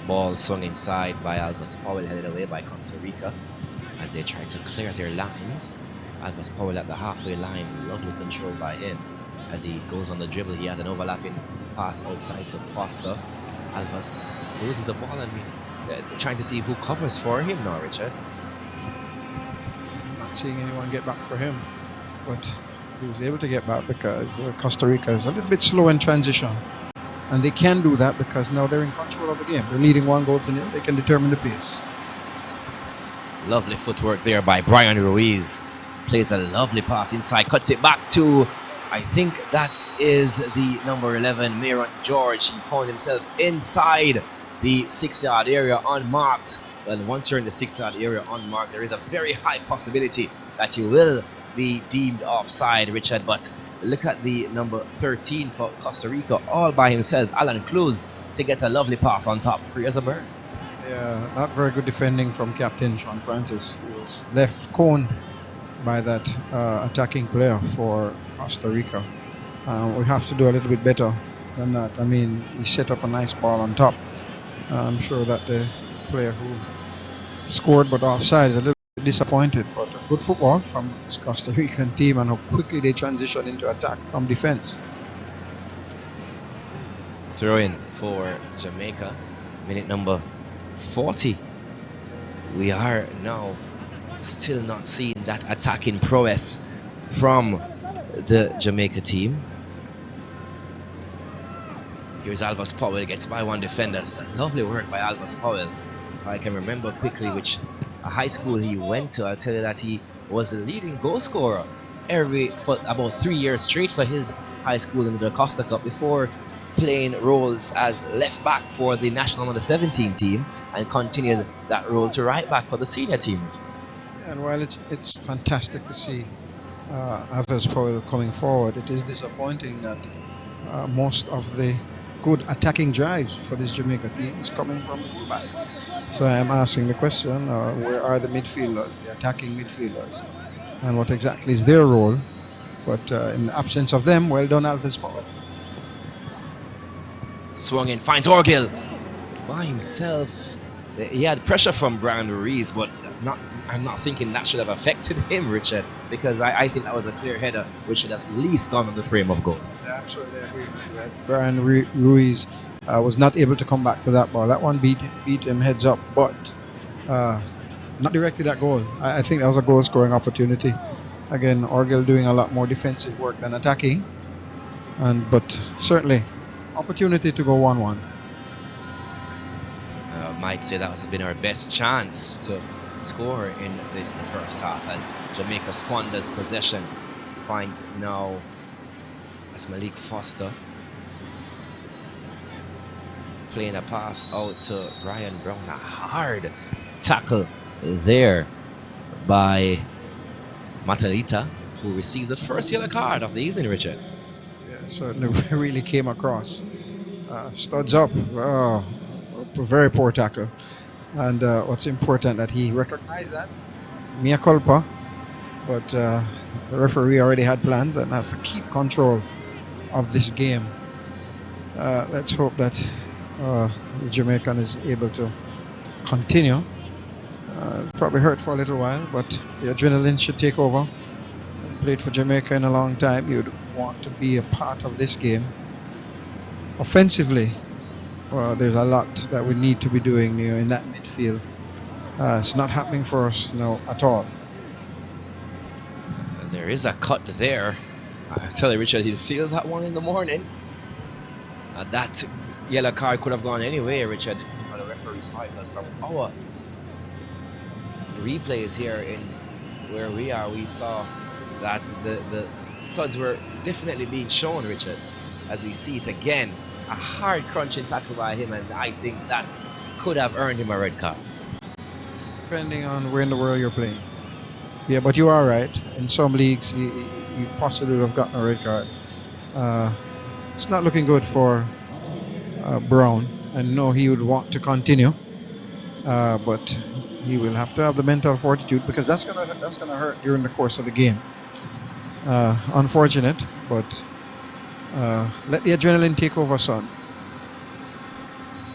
Ball swung inside by Alvas Powell, headed away by Costa Rica as they try to clear their lines. Alvas Powell at the halfway line, lovely control by him. As he goes on the dribble, he has an overlapping pass outside to Foster. Alvas loses the ball, and trying to see who covers for him now, Richard. I'm not seeing anyone get back for him, but he was able to get back because Costa Rica is a little bit slow in transition, and they can do that because now they're in control of the game. They're leading 1-0. They can determine the pace. Lovely footwork there by Brian Ruiz. Plays a lovely pass inside, cuts it back to, I think that is the number 11, Mayron George. He found himself inside the 6-yard area unmarked. Well, once you're in the 6-yard area unmarked, there is a very high possibility that you will be deemed offside, Richard. But look at the number 13 for Costa Rica, all by himself, Alan Cruz, to get a lovely pass on top. Free as a bird. Yeah, not very good defending from captain Sean Francis. He was left coned by that attacking player for Costa Rica. We have to do a little bit better than that. I mean, he set up a nice ball on top. I'm sure that the player who scored but offside is a little bit disappointed, but good football from this Costa Rican team and how quickly they transition into attack from defense. Throw in for Jamaica, minute number 40. We are now still not seeing that attacking prowess from the Jamaica team. Here's Alvas Powell, gets by one defender. Lovely work by Alvas Powell. If I can remember quickly which high school he went to, I'll tell you that he was the leading goal scorer for about 3 years straight for his high school in the Costa Cup before playing roles as left back for the national under 17 team and continued that role to right back for the senior team. And while it's fantastic to see Alvas Powell coming forward, it is disappointing that most of the good attacking drives for this Jamaica team is coming from the fullback. So I am asking the question, where are the midfielders, the attacking midfielders, and what exactly is their role? But in the absence of them, well done, Alvas Powell. Swung in, finds Orgil by himself. He had pressure from Brian Ruiz, but I'm not thinking that should have affected him, Richard, because I think that was a clear header which should have at least gone on the frame of goal. I absolutely agree with you. Brian Ruiz was not able to come back to that ball. That one beat him heads up, but not directed at goal. I think that was a goal scoring opportunity. Again, Orgil doing a lot more defensive work than attacking, but certainly opportunity to go 1-1. Might say that has been our best chance to score in the first half as Jamaica squanders possession. Finds now as Malik Foster playing a pass out to Brian Brown. A hard tackle there by Matalita, who receives the first yellow card of the evening, Richard. Yeah, certainly really came across. Studs up. Oh, very poor tackle. And what's important that he recognized that. Mea culpa. But the referee already had plans and has to keep control of this game. Let's hope that the Jamaican is able to continue. Probably hurt for a little while, but the adrenaline should take over. Played for Jamaica in a long time. You'd want to be a part of this game. Offensively, there's a lot that we need to be doing in that midfield. It's not happening for us now at all. There is a cut there. I tell you, Richard, he'll feel that one in the morning. That yellow card could have gone anyway, Richard, on the referee side, because from our replays here in where we are, we saw that the studs were definitely being shown, Richard, as we see it again. A hard crunching tackle by him, and I think that could have earned him a red card. Depending on where in the world you're playing. Yeah, but you are right. In some leagues, you possibly would have gotten a red card. It's not looking good for Brown. I know he would want to continue, but he will have to have the mental fortitude, because that's gonna hurt during the course of the game. Unfortunate, but let the adrenaline take over, son.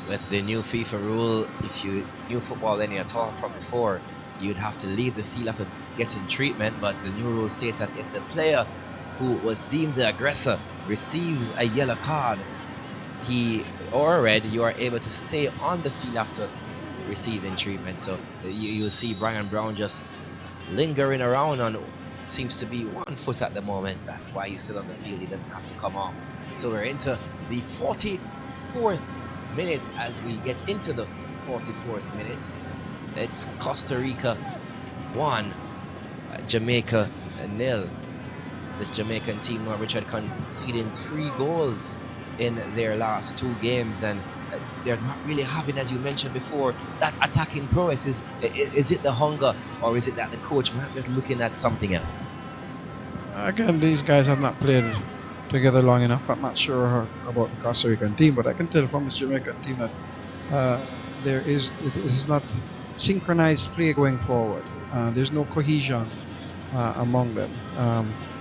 With the new FIFA rule, if you knew football any at all from before, you'd have to leave the field after getting treatment, but the new rule states that if the player who was deemed the aggressor receives a yellow card, or a red, you are able to stay on the field after receiving treatment. So you'll see Brian Brown just lingering around on seems to be 1 foot at the moment. That's why he's still on the field. He doesn't have to come off. So we're into the 44th minute. As we get into the 44th minute, it's Costa Rica 1, Jamaica 0. This Jamaican team now, Richard, conceding 3 goals in their last 2 games, and they're not really having, as you mentioned before, that attacking prowess. Is it the hunger, or is it that the coach might be looking at something else? Again, these guys have not played together long enough. I'm not sure about the Costa Rican team, but I can tell from this Jamaican team that it is not synchronized play going forward. There's no cohesion among them.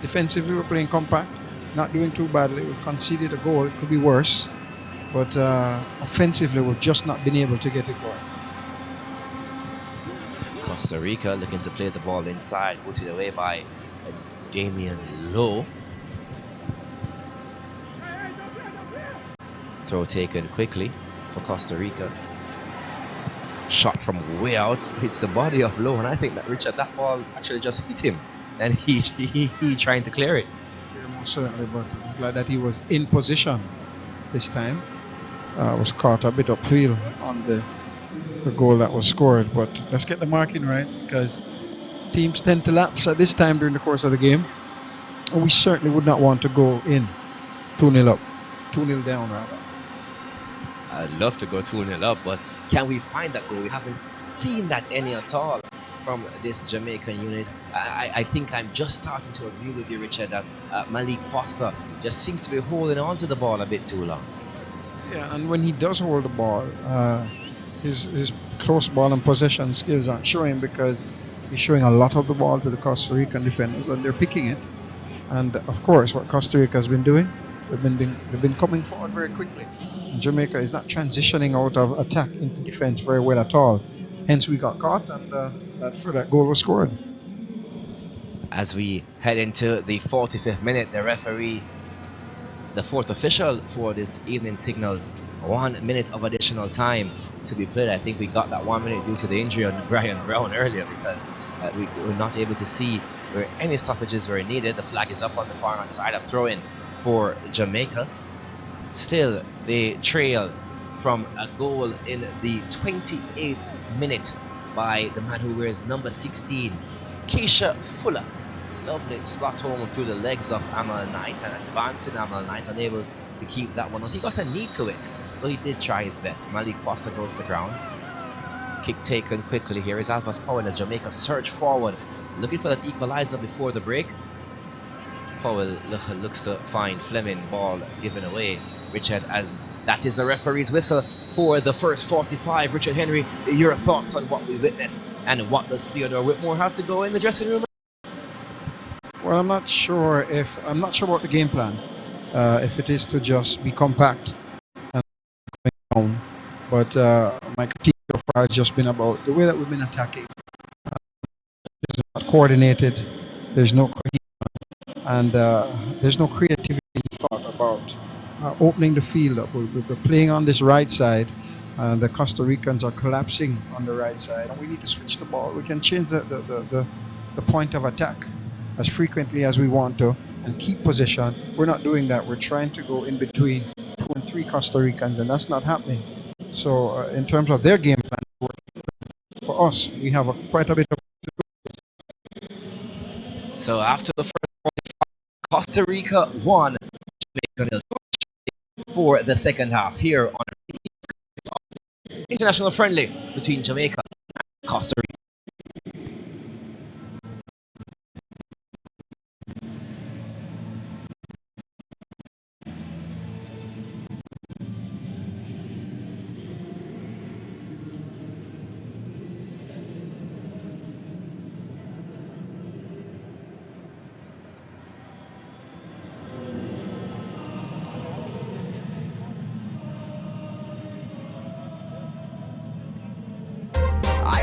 Defensively, we're playing compact. not doing too badly. We've conceded a goal. It could be worse. But offensively, we've just not been able to get it going. Costa Rica looking to play the ball inside, put it away by Damian Lowe. Throw taken quickly for Costa Rica. Shot from way out, hits the body of Lowe, and I think that Richard, that ball actually just hit him, and he trying to clear it. Yeah, most certainly, but I'm glad that he was in position this time. Was caught a bit upfield on the goal that was scored, but let's get the marking right, because teams tend to lapse at this time during the course of the game, and we certainly would not want to go in 2-0 up, 2-0 down rather. I'd love to go 2-0 up, but can we find that goal? We haven't seen that any at all from this Jamaican unit. I think I'm just starting to agree with you, Richard, that Malik Foster just seems to be holding on to the ball a bit too long. Yeah, and when he does hold the ball, his close ball and possession skills aren't showing, because he's showing a lot of the ball to the Costa Rican defenders, and they're picking it. And of course, what Costa Rica has been doing, they've been coming forward very quickly. And Jamaica is not transitioning out of attack into defense very well at all. Hence, we got caught, and that goal was scored. As we head into the 45th minute, the referee, the fourth official for this evening, signals 1 minute of additional time to be played. I think we got that 1 minute due to the injury on Brian Brown earlier, because we were not able to see where any stoppages were needed. The flag is up on the far hand side of throw-in for Jamaica. Still, they trail from a goal in the 28th minute by the man who wears number 16, Keisha Fuller. Lovely slot home through the legs of Amal Knight, and advancing Amal Knight, unable to keep that one. He got a knee to it, so he did try his best. Malik Foster goes to ground. Kick taken quickly here is Alphas Powell as Jamaica surge forward, looking for that equaliser before the break. Powell looks to find Fleming, ball given away. Richard, as that is the referee's whistle for the first 45. Richard Henry, your thoughts on what we witnessed, and what does Theodore Whitmore have to go in the dressing room? Well, I'm not sure about the game plan. If it is to just be compact and going down, but my critique so far has just been about the way that we've been attacking. It's not coordinated. There's no cohesion, and there's no creativity in thought about opening the field up. We're playing on this right side, and the Costa Ricans are collapsing on the right side, and we need to switch the ball. We can change the point of attack as frequently as we want to and keep possession. We're not doing that. We're trying to go in between 2 and 3 Costa Ricans, and that's not happening. So in terms of their game plan, for us, we have quite a bit of. So after the first 45, Costa Rica 1, Jamaica 0 for the second half here on international friendly between Jamaica and Costa Rica.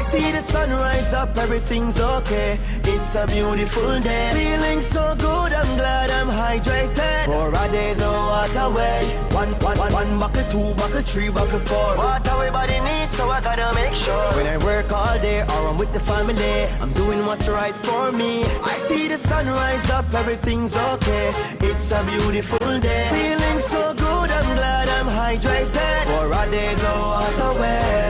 See the sun rise up, everything's okay. It's a beautiful day. Feeling so good, I'm glad I'm hydrated. For a day, the water way. One bucket, 2 bucket, 3 bucket, 4. Water everybody needs, so I gotta make sure. When I work all day or I'm with the family, I'm doing what's right for me. I see the sun rise up, everything's okay. It's a beautiful day. Feeling so good, I'm glad I'm hydrated. For a day, the water way.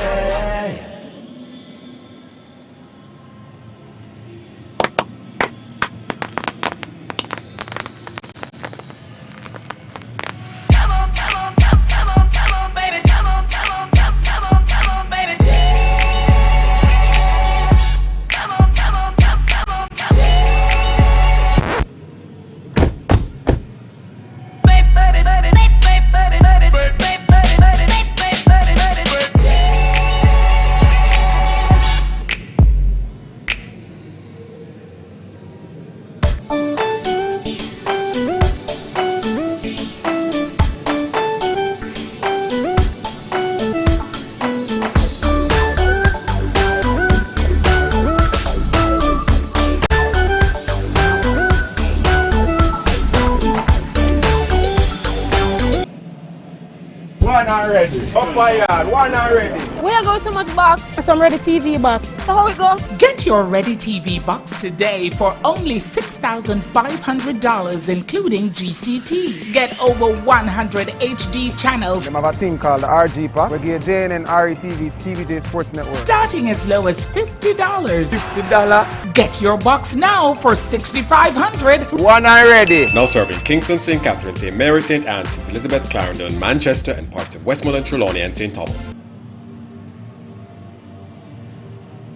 One already. Up my yard. One already. Where go so much box? Some Ready TV box. So how we go? Get your Ready TV box today for only $6,500, including GCT. Get over 100 HD channels. They have a thing called the RG Pack. We get JN and RETV, TVJ Sports Network. Starting as low as $50. $50. Get your box now for $6,500. One already. Now serving Kingston, St. Catherine, St. Mary, St. Anne, St. Elizabeth, Clarendon, Manchester, and parts of Westmoreland, Trelawney, and St. Thomas.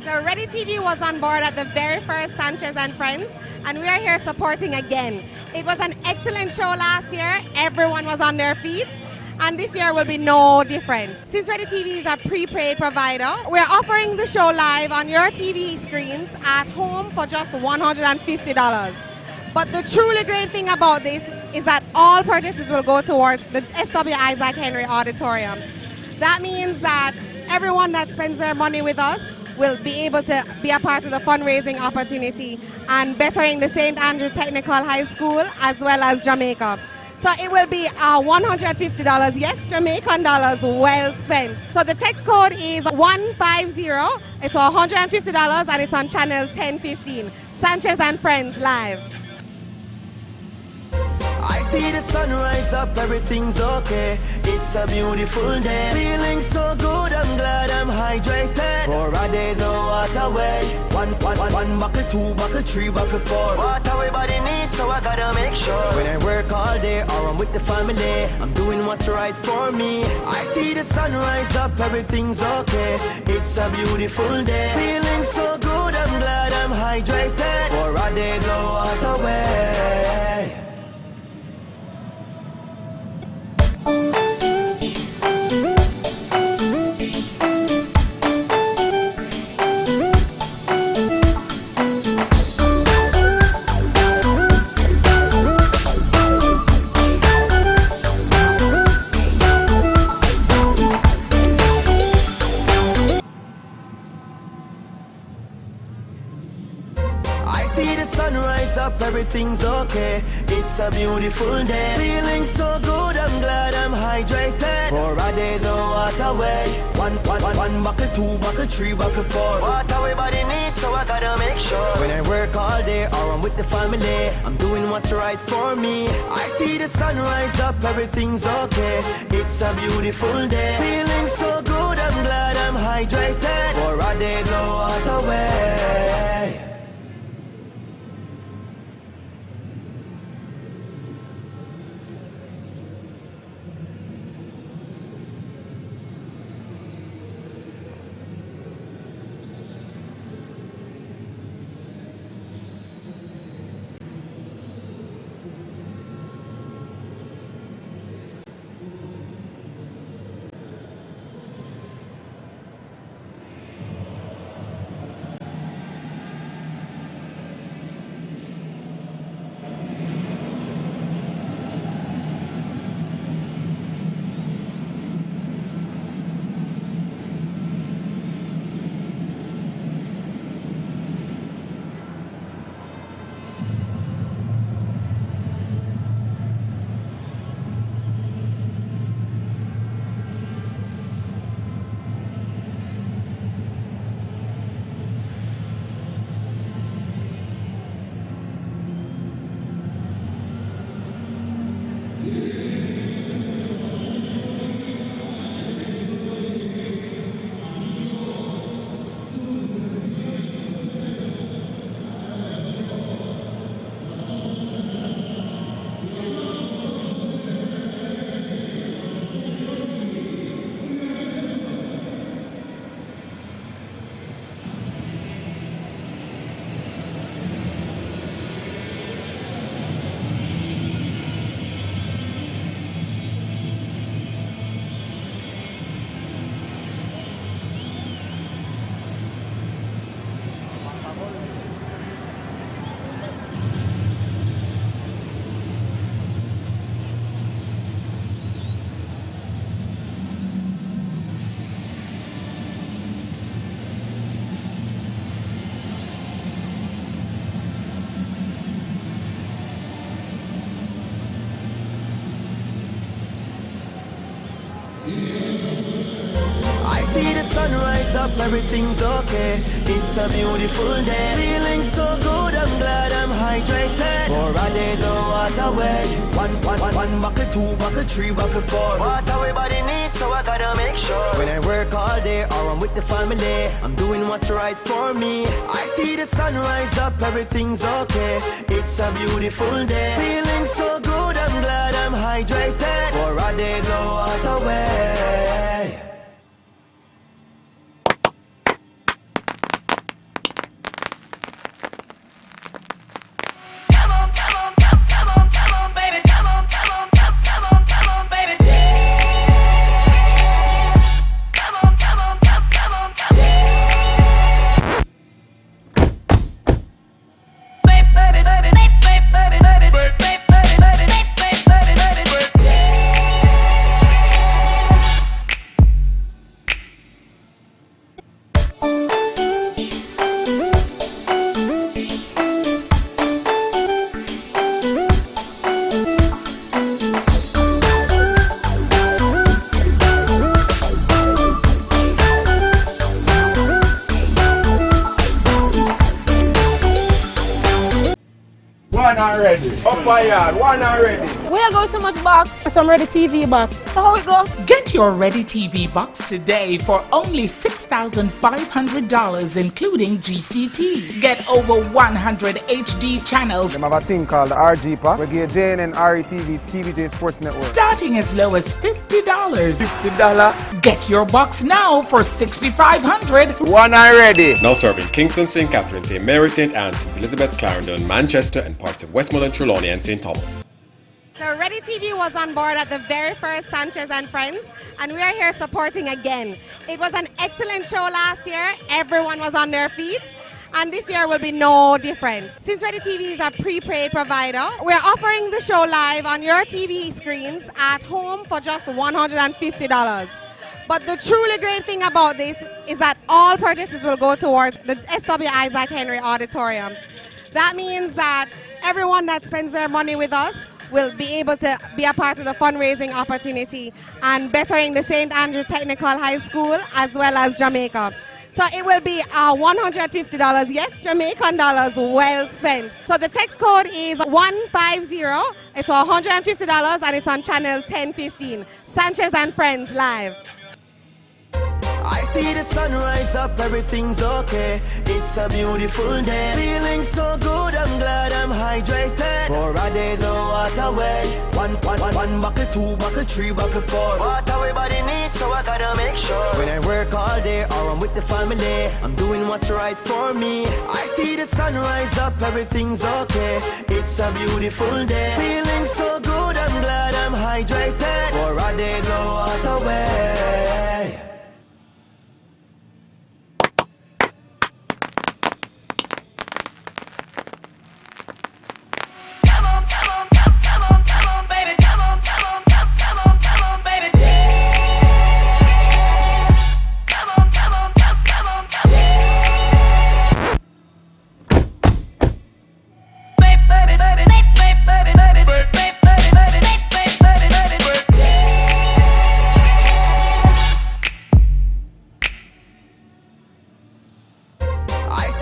So Ready TV was on board at the very first Sanchez and Friends, and we are here supporting again. It was an excellent show last year. Everyone was on their feet, and this year will be no different. Since Ready TV is a prepaid provider, we're offering the show live on your TV screens at home for just $150. But the truly great thing about this is that all purchases will go towards the SW Isaac Henry Auditorium. That means that everyone that spends their money with us will be able to be a part of the fundraising opportunity and bettering the St. Andrew Technical High School as well as Jamaica. So it will be $150, yes, Jamaican dollars, well spent. So the text code is 150, it's $150 and it's on channel 1015. Sanchez and Friends Live. I see the sun rise up, everything's okay. It's a beautiful day. Feeling so good, I'm glad I'm hydrated. For a day, the water way. One buckle, two buckle, three buckle, four. What everybody needs, so I gotta make sure. When I work all day or I'm with the family, I'm doing what's right for me. I see the sun rise up, everything's okay. It's a beautiful day. Feeling so good, I'm glad I'm hydrated. For a day, the water way. See the sun rise up, everything's okay. It's a beautiful day. Feeling so good, I'm glad I'm hydrated. For a day, the water way. One buckle, two buckle, three buckle, four. What everybody needs, so I gotta make sure. When I work all day or I'm with the family, I'm doing what's right for me. I see the sun rise up, everything's okay. It's a beautiful day. Feeling so good, I'm glad I'm hydrated. For a day, the water way. I see the sun rise up, everything's okay. It's a beautiful day. Feeling so good, I'm glad I'm hydrated. For a day, the water way. One bucket, two bucket, three bucket, four. Water everybody needs, so I gotta make sure. When I work all day or I'm with the family, I'm doing what's right for me. I see the sun rise up, everything's okay. It's a beautiful day. Feeling so good, I'm glad I'm hydrated. For a day, the water way. One already. Up my yard, one already. Where go so much box? Some Ready TV box. So how it go? Get your Ready TV box today for only $6,500, including GCT. Get over 100 HD channels, They have a thing called the RG Pack. We get JN RETV, TVJ Sports Network. starting as low as $50. $50. Get your box now for $6,500. One already. Now serving Kingston, St. Catherine, St. Mary, St. Anne, St. Elizabeth, Clarendon, Manchester, and parts of Westmoreland, Trelawney, and St. Thomas. So Ready TV was on board at the very first Sanchez and Friends, and we are here supporting again. It was an excellent show last year. Everyone was on their feet, and this year will be no different. Since Ready TV is a prepaid provider, we're offering the show live on your TV screens at home for just $150. But the truly great thing about this is that all purchases will go towards the SW Isaac Henry Auditorium. That means that everyone that spends their money with us will be able to be a part of the fundraising opportunity and bettering the St. Andrew Technical High School as well as Jamaica. So it will be $150, yes, Jamaican dollars well spent. So the text code is 150, it's $150 and it's on channel 1015, Sanchez and Friends Live. I see the sun rise up, everything's okay. It's a beautiful day. Feeling so good, I'm glad I'm hydrated. For a day, the water way. One bucket, two bucket, three bucket, four. Water everybody needs, so I gotta make sure. When I work all day or I'm with the family, I'm doing what's right for me. I see the sun rise up, everything's okay. It's a beautiful day. Feeling so good, I'm glad I'm hydrated. For a day, the water way.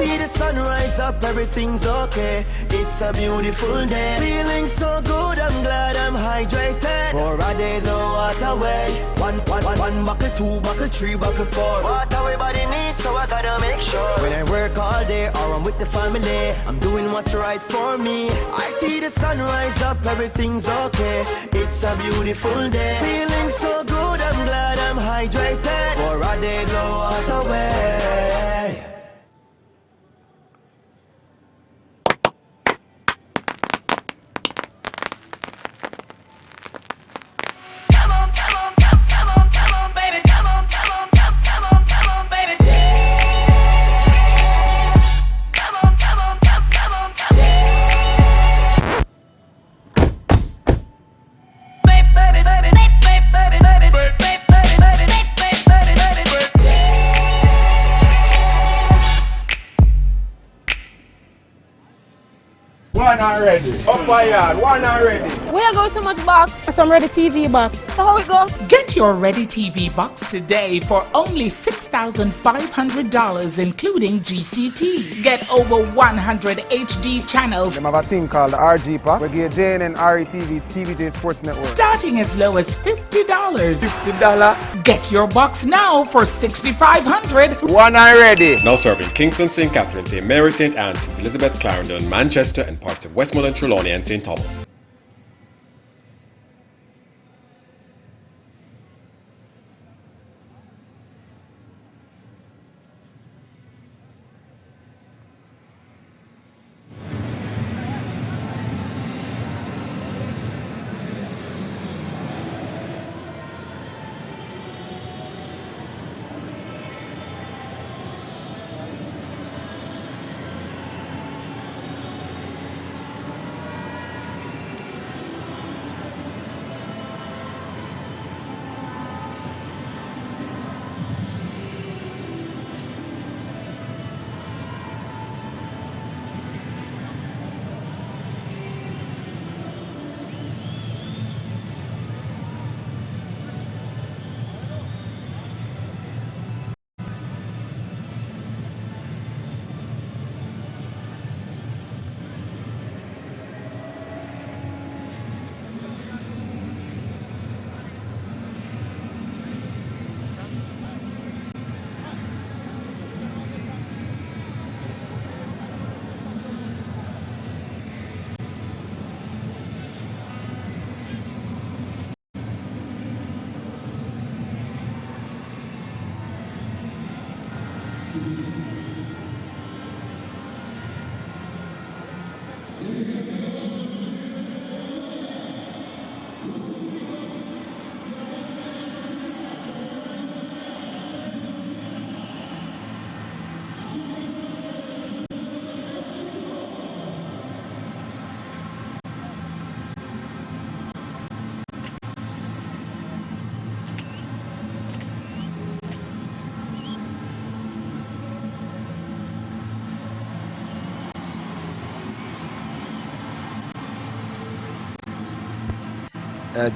See the sun rise up, everything's okay. It's a beautiful day. Feeling so good, I'm glad I'm hydrated. For a day, the water way. One bucket, two bucket, three bucket, four. Water everybody needs, so I gotta make sure. When I work all day or I'm with the family, I'm doing what's right for me. I see the sun rise up, everything's okay. It's a beautiful day. Feeling so good, I'm glad I'm hydrated. For a day, the water way. already. Up my yard, one already. Where go so much box? Some ready TV box. So how we go? Get your Ready TV box today for only $6,500, including GCT. Get over 100 HD channels, They have a thing called the RG Pack. We give JNN RETV, TVJ Sports Network. starting as low as $50. $50. Get your box now for $6,500. One already. Now serving Kingston, St. Catherine, St. Mary, St. Anne, St. Elizabeth, Clarendon, Manchester, and parts of Westmoreland, Trelawney, and St. Thomas.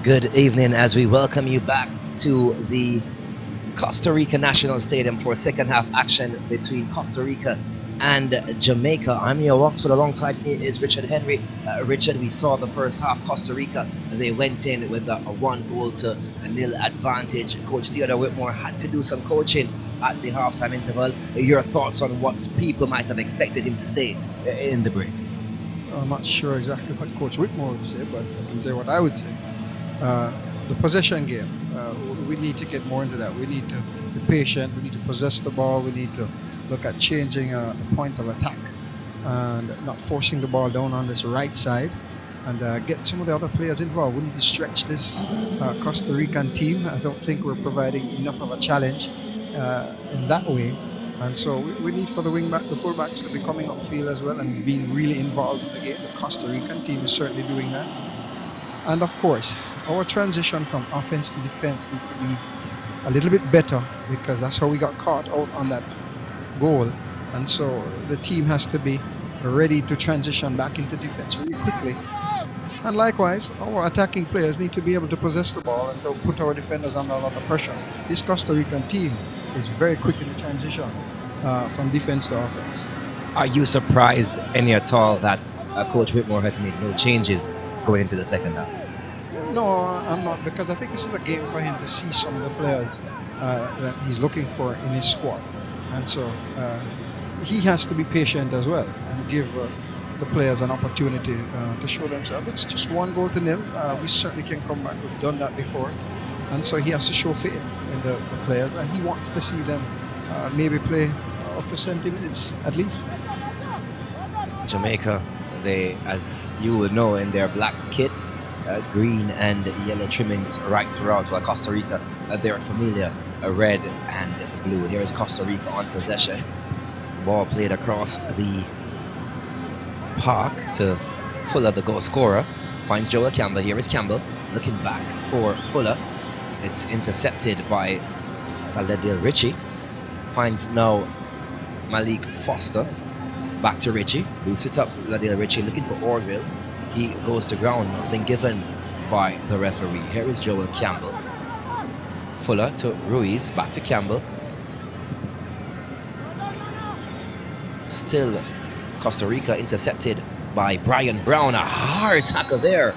Good evening as we welcome you back to the Costa Rica National Stadium for second half action between Costa Rica and Jamaica. I'm your Oxford. Alongside me is Richard Henry. Richard, we saw the first half. Costa Rica, they went in with a 1-0 advantage. Coach Theodore Whitmore had to do some coaching at the halftime interval. Your thoughts on what people might have expected him to say in the break? I'm not sure exactly what Coach Whitmore would say, but I can tell you what I would say. The possession game, we need to get more into that. We need to be patient, we need to possess the ball, we need to look at changing the point of attack and not forcing the ball down on this right side, and get some of the other players involved. We need to stretch this Costa Rican team. I don't think we're providing enough of a challenge in that way, and so we need for the fullbacks to be coming upfield as well and being really involved in the game. The Costa Rican team is certainly doing that. And of course, our transition from offense to defense needs to be a little bit better, because that's how we got caught out on that goal. And so the team has to be ready to transition back into defense really quickly. And likewise, our attacking players need to be able to possess the ball and don't put our defenders under a lot of pressure. This Costa Rican team is very quick in the transition from defense to offense. Are you surprised any at all that Coach Whitmore has made no changes going into the second half? No, I'm not, because I think this is a game for him to see some of the players that he's looking for in his squad. And so he has to be patient as well and give the players an opportunity to show themselves. It's just 1-0. We certainly can come back. We've done that before. And so he has to show faith in the players, and he wants to see them maybe play up to 70 minutes at least. Jamaica, they, as you would know, in their black kit, green and yellow trimmings right throughout, while Costa Rica, they're familiar, red and blue. Here is Costa Rica on possession. Ball played across the park to Fuller, the goal scorer. Finds Joel Campbell. Here is Campbell looking back for Fuller. It's intercepted by Valedil Ritchie. Finds now Malik Foster. Back to Richie. Boots it up. Ladale Richie looking for Orville. He goes to ground. Nothing given by the referee. Here is Joel Campbell. Fuller to Ruiz. Back to Campbell. Still Costa Rica intercepted by Brian Brown. A hard tackle there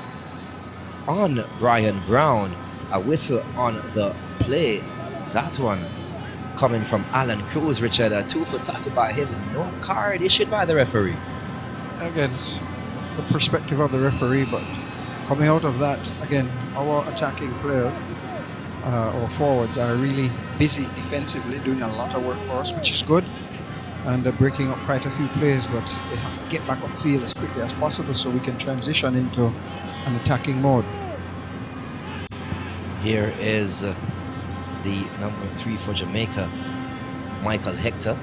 on Brian Brown. A whistle on the play. That one coming from Alan Cruz, Richard. A 2-foot tackle by him. No card issued by the referee. Again, it's the perspective of the referee, but coming out of that, again, our attacking players or forwards are really busy defensively, doing a lot of work for us, which is good, and breaking up quite a few plays, but they have to get back upfield as quickly as possible so we can transition into an attacking mode. Here is the number 3 for Jamaica, Michael Hector.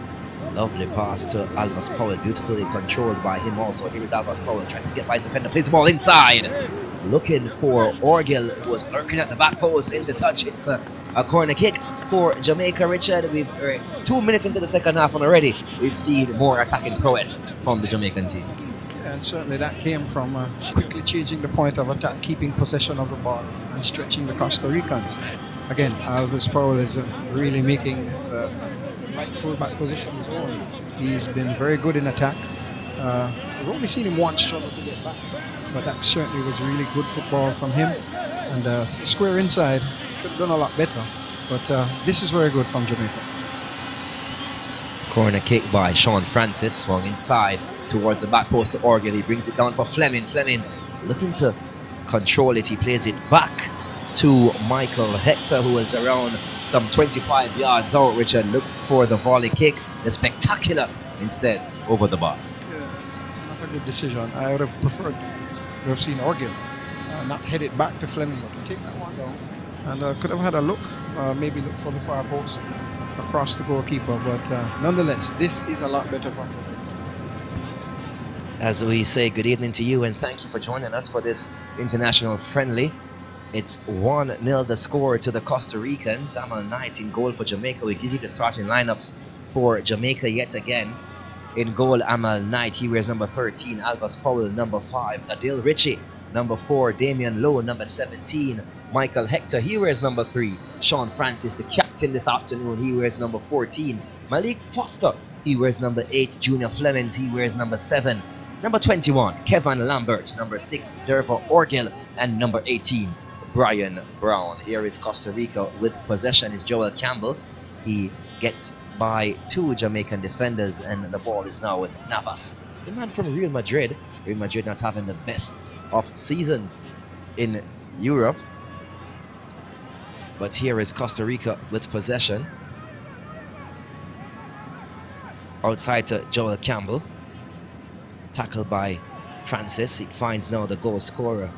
Lovely pass to Alvas Powell, beautifully controlled by him also. Here is Alvas Powell, tries to get by his defender, plays the ball inside. Looking for Orgil, who was lurking at the back post, into touch. It's a corner kick for Jamaica, Richard. We've 2 minutes into the second half, and already we've seen more attacking prowess from the Jamaican team. And certainly that came from quickly changing the point of attack, keeping possession of the ball and stretching the Costa Ricans. Again, Alvas Powell is really making the right fullback position his own. He's been very good in attack. We've only seen him once struggle to get back, but that certainly was really good football from him. And square inside, should have done a lot better, but this is very good from Jamaica. Corner kick by Sean Francis, swung inside towards the back post to Orgil. He brings it down for Fleming. Fleming looking to control it. He plays it back to Michael Hector, who was around some 25 yards out. Richard looked for the volley kick, the spectacular instead over the bar. Yeah, not a good decision. I would have preferred to have seen Orgil not head it back to Fleming, but to take that one down. And could have had a look, maybe look for the far post across the goalkeeper, but nonetheless, this is a lot better for him. As we say good evening to you and thank you for joining us for this international friendly. It's 1-0 the score to the Costa Ricans. Amal Knight in goal for Jamaica. We give you the starting lineups for Jamaica yet again. In goal, Amal Knight. He wears number 13. Alvas Powell, number 5. Ladale Richie, number 4. Damian Lowe, number 17. Michael Hector, he wears number 3. Sean Francis, the captain this afternoon, he wears number 14. Malik Foster, he wears number 8. Junior Flemings, he wears number 7. Number 21, Kevin Lambert. Number 6, Derva Orgil. And number 18, Brian Brown. Here is Costa Rica with possession is Joel Campbell. He gets by 2 Jamaican defenders, and the ball is now with Navas, the man from Real Madrid. Real Madrid not having the best of seasons in Europe. But here is Costa Rica with possession. Outside to Joel Campbell. Tackled by Francis. He finds now the goal scorer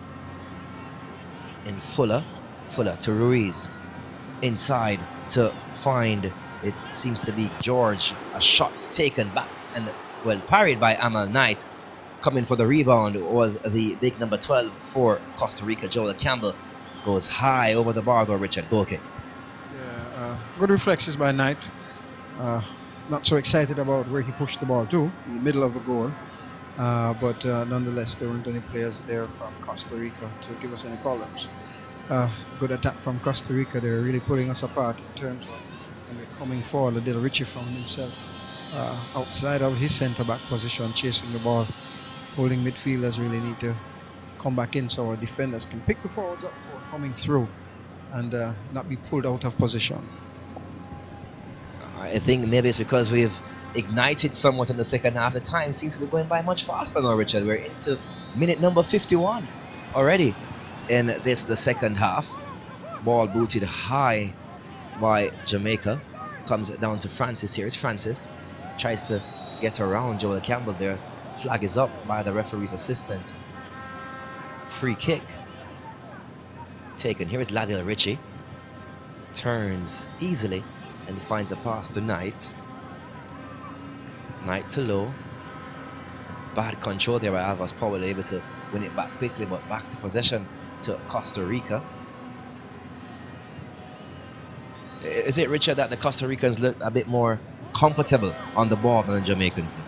in Fuller. Fuller to Ruiz. Inside to find, it seems to be George. A shot taken back and well parried by Amal Knight. Coming for the rebound was the big number 12 for Costa Rica, Joel Campbell. Goes high over the bar though, Richard. Goal kick. Yeah, good reflexes by Knight. Not so excited about where he pushed the ball to, in the middle of the goal. But nonetheless, there weren't any players there from Costa Rica to give us any problems. Good attack from Costa Rica. They're really pulling us apart in terms of when we're coming forward. Ladale Richie found himself outside of his centre-back position, chasing the ball. Holding midfielders really need to come back in so our defenders can pick the forwards up who are coming through and not be pulled out of position. I think maybe it's because we've ignited somewhat in the second half. The time seems to be going by much faster now, Richard. We're into minute number 51 already in the second half. Ball booted high by Jamaica. Comes down to Francis. Here is Francis. Tries to get around Joel Campbell there. Flag is up by the referee's assistant. Free kick taken. Here is Ladale Richie. Turns easily and finds a pass to Knight. Knight to Low. Bad control there by Alvas Powell, able to win it back quickly, but back to possession to Costa Rica. Is it, Richard, that the Costa Ricans look a bit more comfortable on the ball than the Jamaicans do?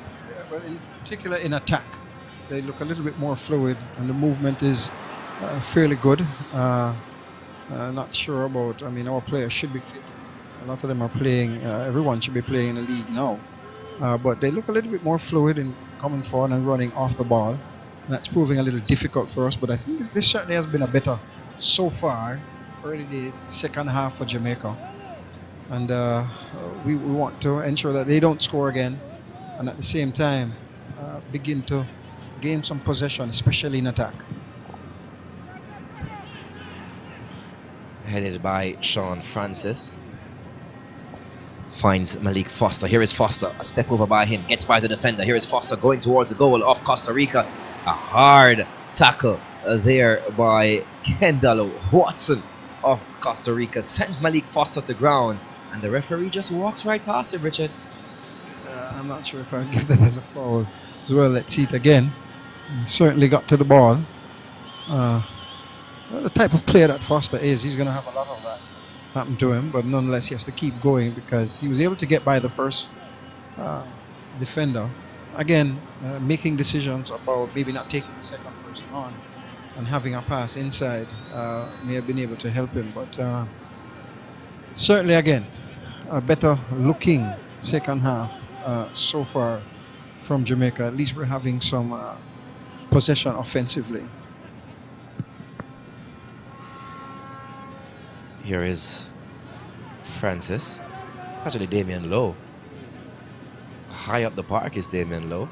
Well, but in particular in attack, they look a little bit more fluid, and the movement is fairly good. Not sure about. I mean, our players should be fit. A lot of them are playing. Everyone should be playing in the league now, but they look a little bit more fluid in coming forward and running off the ball. That's proving a little difficult for us, but I think this certainly has been a better so far. Early days, second half for Jamaica, and we want to ensure that they don't score again, and at the same time begin to gain some possession, especially in attack. Headed by Sean Francis. Finds Malik Foster. Here is Foster. A step over by him. Gets by the defender. Here is Foster going towards the goal of Costa Rica. A hard tackle there by Kendall Watson of Costa Rica. Sends Malik Foster to ground. And the referee just walks right past him, Richard. I'm not sure if I would give that as a foul as well. Let's see it again. He certainly got to the ball. The type of player that Foster is, he's going to have a lot of that happen to him, but nonetheless he has to keep going because he was able to get by the first defender. Again, making decisions about maybe not taking the second person on and having a pass inside may have been able to help him, but certainly again a better looking second half so far from Jamaica. At least we're having some possession offensively. Here is Francis. Actually, Damian Lowe. High up the park is Damian Lowe.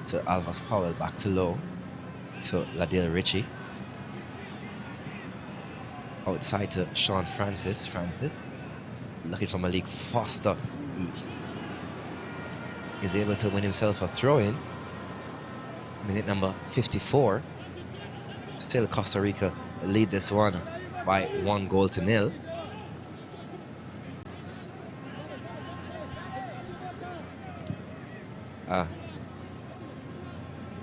To Alvas Powell, back to Lowe. To Ladale Ritchie. Outside to Sean Francis. Francis looking for Malik Foster. He is able to win himself a throw-in. Minute number 54. Still Costa Rica lead this one by 1-0.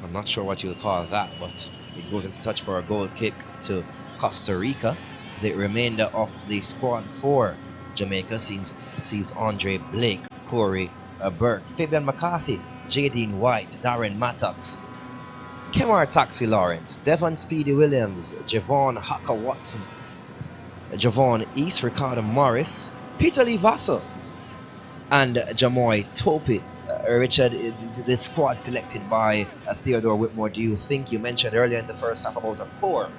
I'm not sure what you'll call that, but it goes into touch for a goal kick to Costa Rica. The remainder of the squad for Jamaica sees Andre Blake, Corey Burke, Fabian McCarthy, Jadine White, Darren Mattox, Kemar Taxi Lawrence, Devon Speedy Williams, Javon Haka Watson, Javon East, Ricardo Morris, Peter Lee Vassell, and Jamoy Topi. Richard, the squad selected by Theodore Whitmore, do you think, you mentioned earlier in the first half about a core,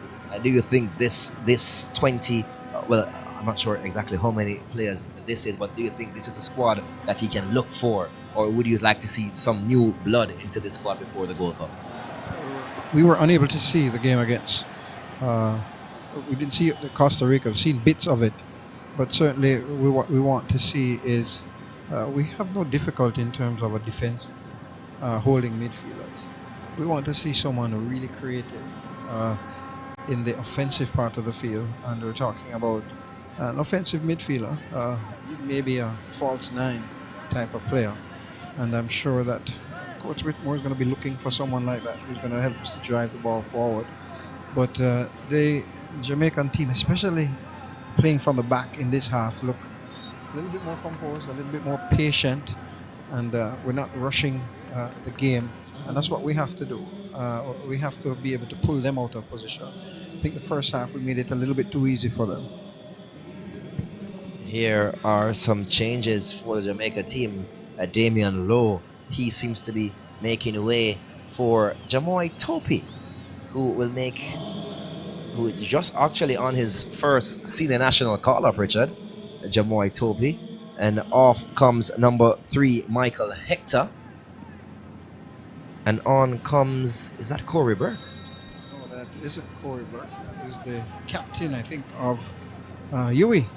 do you think this 20, well, I'm not sure exactly how many players this is, but do you think this is a squad that he can look for, or would you like to see some new blood into the squad before the Gold Cup? We were unable to see the game against. We didn't see the Costa Rica. We've seen bits of it, but certainly what we want to see is we have no difficulty in terms of a defensive holding midfielders. We want to see someone really creative in the offensive part of the field, and we're talking about an offensive midfielder, maybe a false nine type of player, and I'm sure that Coach Whitmore is going to be looking for someone like that who's going to help us to drive the ball forward. But the Jamaican team, especially playing from the back in this half, look a little bit more composed, a little bit more patient, and we're not rushing the game, and that's what we have to do. We have to be able to pull them out of position. I think the first half we made it a little bit too easy for them. Here are some changes for the Jamaica team. Damian Lowe, he seems to be making way for Jamoy Topi, who is just actually on his first senior national call-up, Richard. Jamoy Topi, and off comes number 3 Michael Hector, and on comes, is that Corey Burke? No, that isn't Corey Burke. That is the captain, I think, of Huey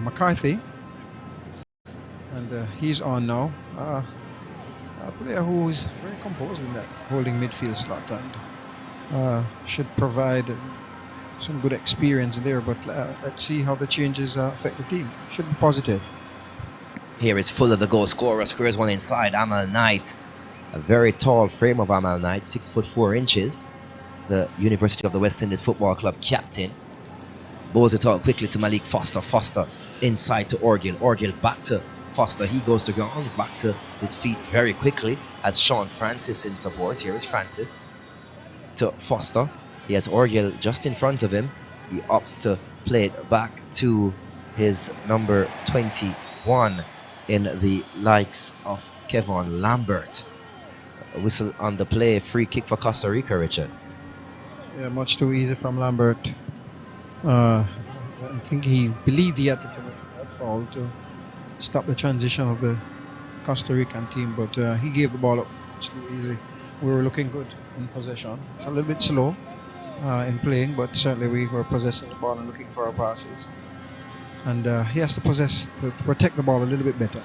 McCarthy, and he's on now. A player who is very composed in that holding midfield slot and should provide some good experience there, but let's see how the changes affect the team. Should be positive. Here is Fuller, the goal scorer, squares one inside. Amal Knight, a very tall frame of Amal Knight, 6'4", the University of the West Indies Football Club captain. Bows it out quickly to Malik Foster. Foster inside to Orgil. Orgil back to Foster, he goes to ground, back to his feet very quickly, has Sean Francis in support. Here is Francis to Foster. He has Orgel just in front of him. He opts to play it back to his number 21 in the likes of Kevon Lambert. A whistle on the play, free kick for Costa Rica, Richard. Yeah, much too easy from Lambert. I think he believed he had to commit that foul to stop the transition of the Costa Rican team, but he gave the ball up much too easy. We were looking good in possession. It's a little bit slow in playing, but certainly we were possessing the ball and looking for our passes. And he has to protect the ball a little bit better.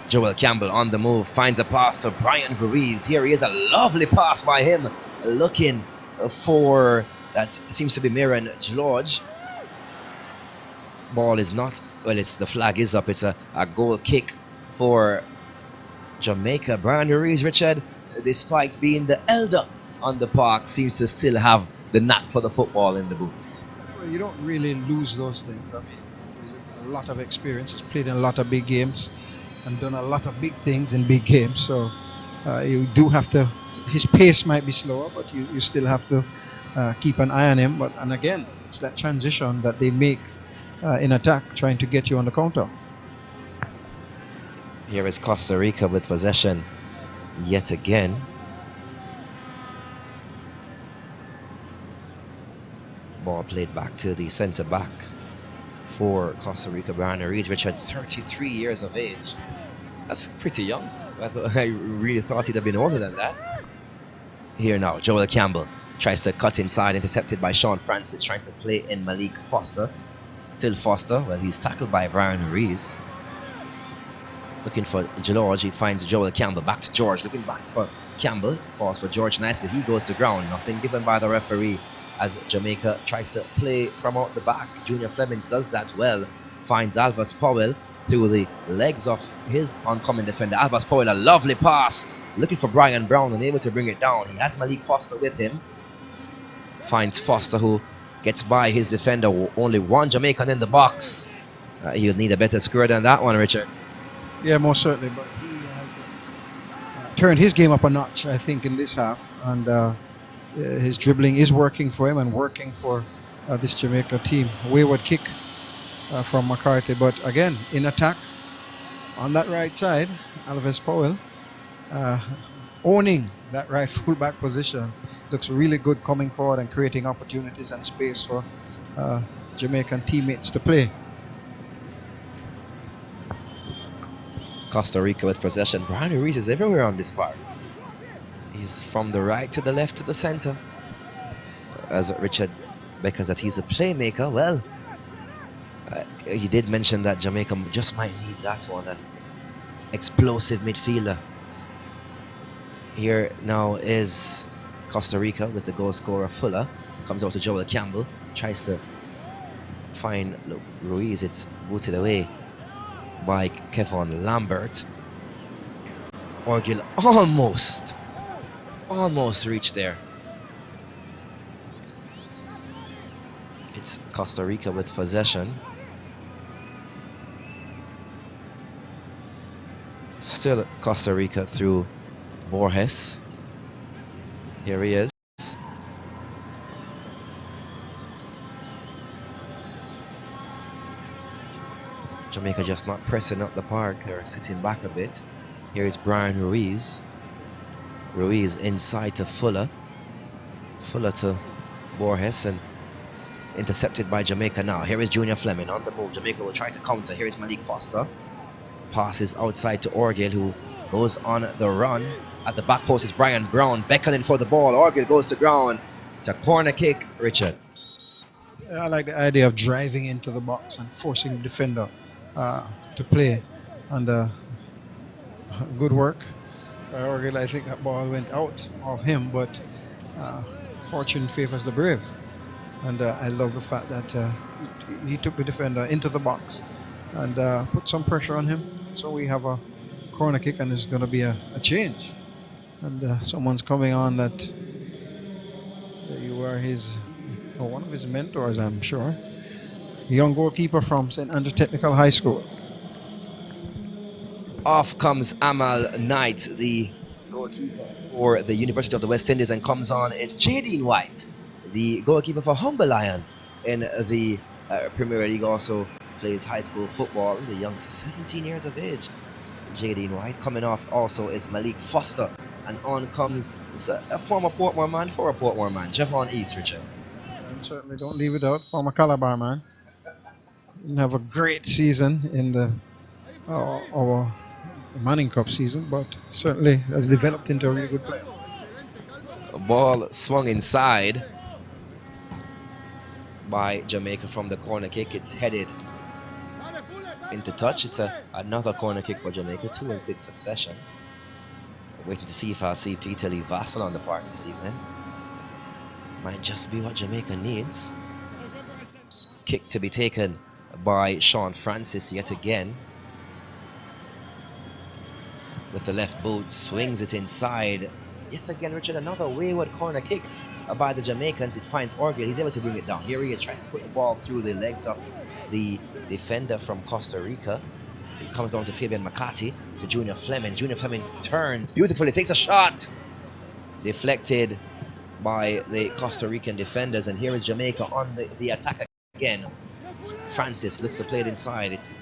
Joel Campbell on the move, finds a pass to Brian Ruiz. Here he is, a lovely pass by him, looking for, that seems to be Miran George. Ball is not, well, the flag is up. It's a goal kick for Jamaica. Brian Ruiz, Richard, despite being the elder on the park, seems to still have the knack for the football in the boots. Well, you don't really lose those things. I mean, he's a lot of experience. He's played in a lot of big games and done a lot of big things in big games. So you do have to, his pace might be slower, but you still have to keep an eye on him. And again, it's that transition that they make in attack, trying to get you on the counter. Here is Costa Rica with possession yet again. Ball played back to the centre back for Costa Rica, Brian Ruiz, Richard, 33 years of age. That's pretty young. I really thought he'd have been older than that. Here now, Joel Campbell tries to cut inside, intercepted by Sean Francis, trying to play in Malik Foster. Still Foster, well, he's tackled by Brian Ruiz. Looking for George, he finds Joel Campbell, back to George, looking back for Campbell, falls for George nicely, he goes to ground, nothing given by the referee as Jamaica tries to play from out the back. Junior Flemings does that well, finds Alvas Powell through the legs of his oncoming defender. Alvas Powell, a lovely pass, looking for Brian Brown, unable to bring it down. He has Malik Foster with him, finds Foster, who gets by his defender. Only one Jamaican in the box. You'll need a better score than that one, Richard. Yeah, most certainly, but he has turned his game up a notch, I think, in this half, and his dribbling is working for him and working for this Jamaica team. Wayward kick from McCarthy, but again, in attack on that right side, Alves Powell owning that right fullback position. Looks really good coming forward and creating opportunities and space for Jamaican teammates to play. Costa Rica with possession. Brian Ruiz is everywhere on this part. He's from the right to the left to the center. As Richard beckons that he's a playmaker, well, he did mention that Jamaica just might need that one, that explosive midfielder. Here now is Costa Rica with the goal scorer Fuller. Comes out to Joel Campbell, tries to find Ruiz. It's booted away by Kevon Lambert. Orgil almost reached there. It's Costa Rica with possession. Still Costa Rica through Borges. Here he is. Jamaica just not pressing up the park, they're sitting back a bit. Here is Brian Ruiz. Ruiz inside to Fuller. Fuller to Borges, and intercepted by Jamaica now. Here is Junior Fleming on the move. Jamaica will try to counter. Here is Malik Foster. Passes outside to Orgel, who goes on the run. At the back post is Brian Brown beckoning for the ball. Orgel goes to ground. It's a corner kick, Richard. I like the idea of driving into the box and forcing the defender to play. And good work. Orgel, I think that ball went out of him, but fortune favors the brave. And I love the fact that he took the defender into the box and put some pressure on him. So we have a corner kick, and it's going to be a change. And someone's coming on that you are his, or one of his mentors, I'm sure. A young goalkeeper from St. Andrew Technical High School. Off comes Amal Knight, the goalkeeper for the University of the West Indies, and comes on is Jadine White, the goalkeeper for Humber Lion in the Premier League. Also plays high school football. The youngster, 17 years of age. Jadine White. Coming off also is Malik Foster, and on comes a former Portmore man for a Portmore man, Javon East, Richard. And certainly don't leave it out. Former Calabar man. Didn't have a great season in the our Manning Cup season, but certainly has developed into a really good player. Ball swung inside by Jamaica from the corner kick. It's headed into touch. It's another corner kick for Jamaica, 2 in quick succession. Waiting to see if I'll see Peter Lee Vassal on the park this evening. Might just be what Jamaica needs. Kick to be taken by Sean Francis yet again. With the left boot, swings it inside. Yet again, Richard, another wayward corner kick by the Jamaicans. It finds Orgil. He's able to bring it down. Here he is, tries to put the ball through the legs of the defender from Costa Rica. It comes down to Fabian McCarthy, to Junior Fleming. Junior Fleming turns beautifully, takes a shot. Deflected by the Costa Rican defenders. And here is Jamaica on the attack again. Francis looks to play it inside. It's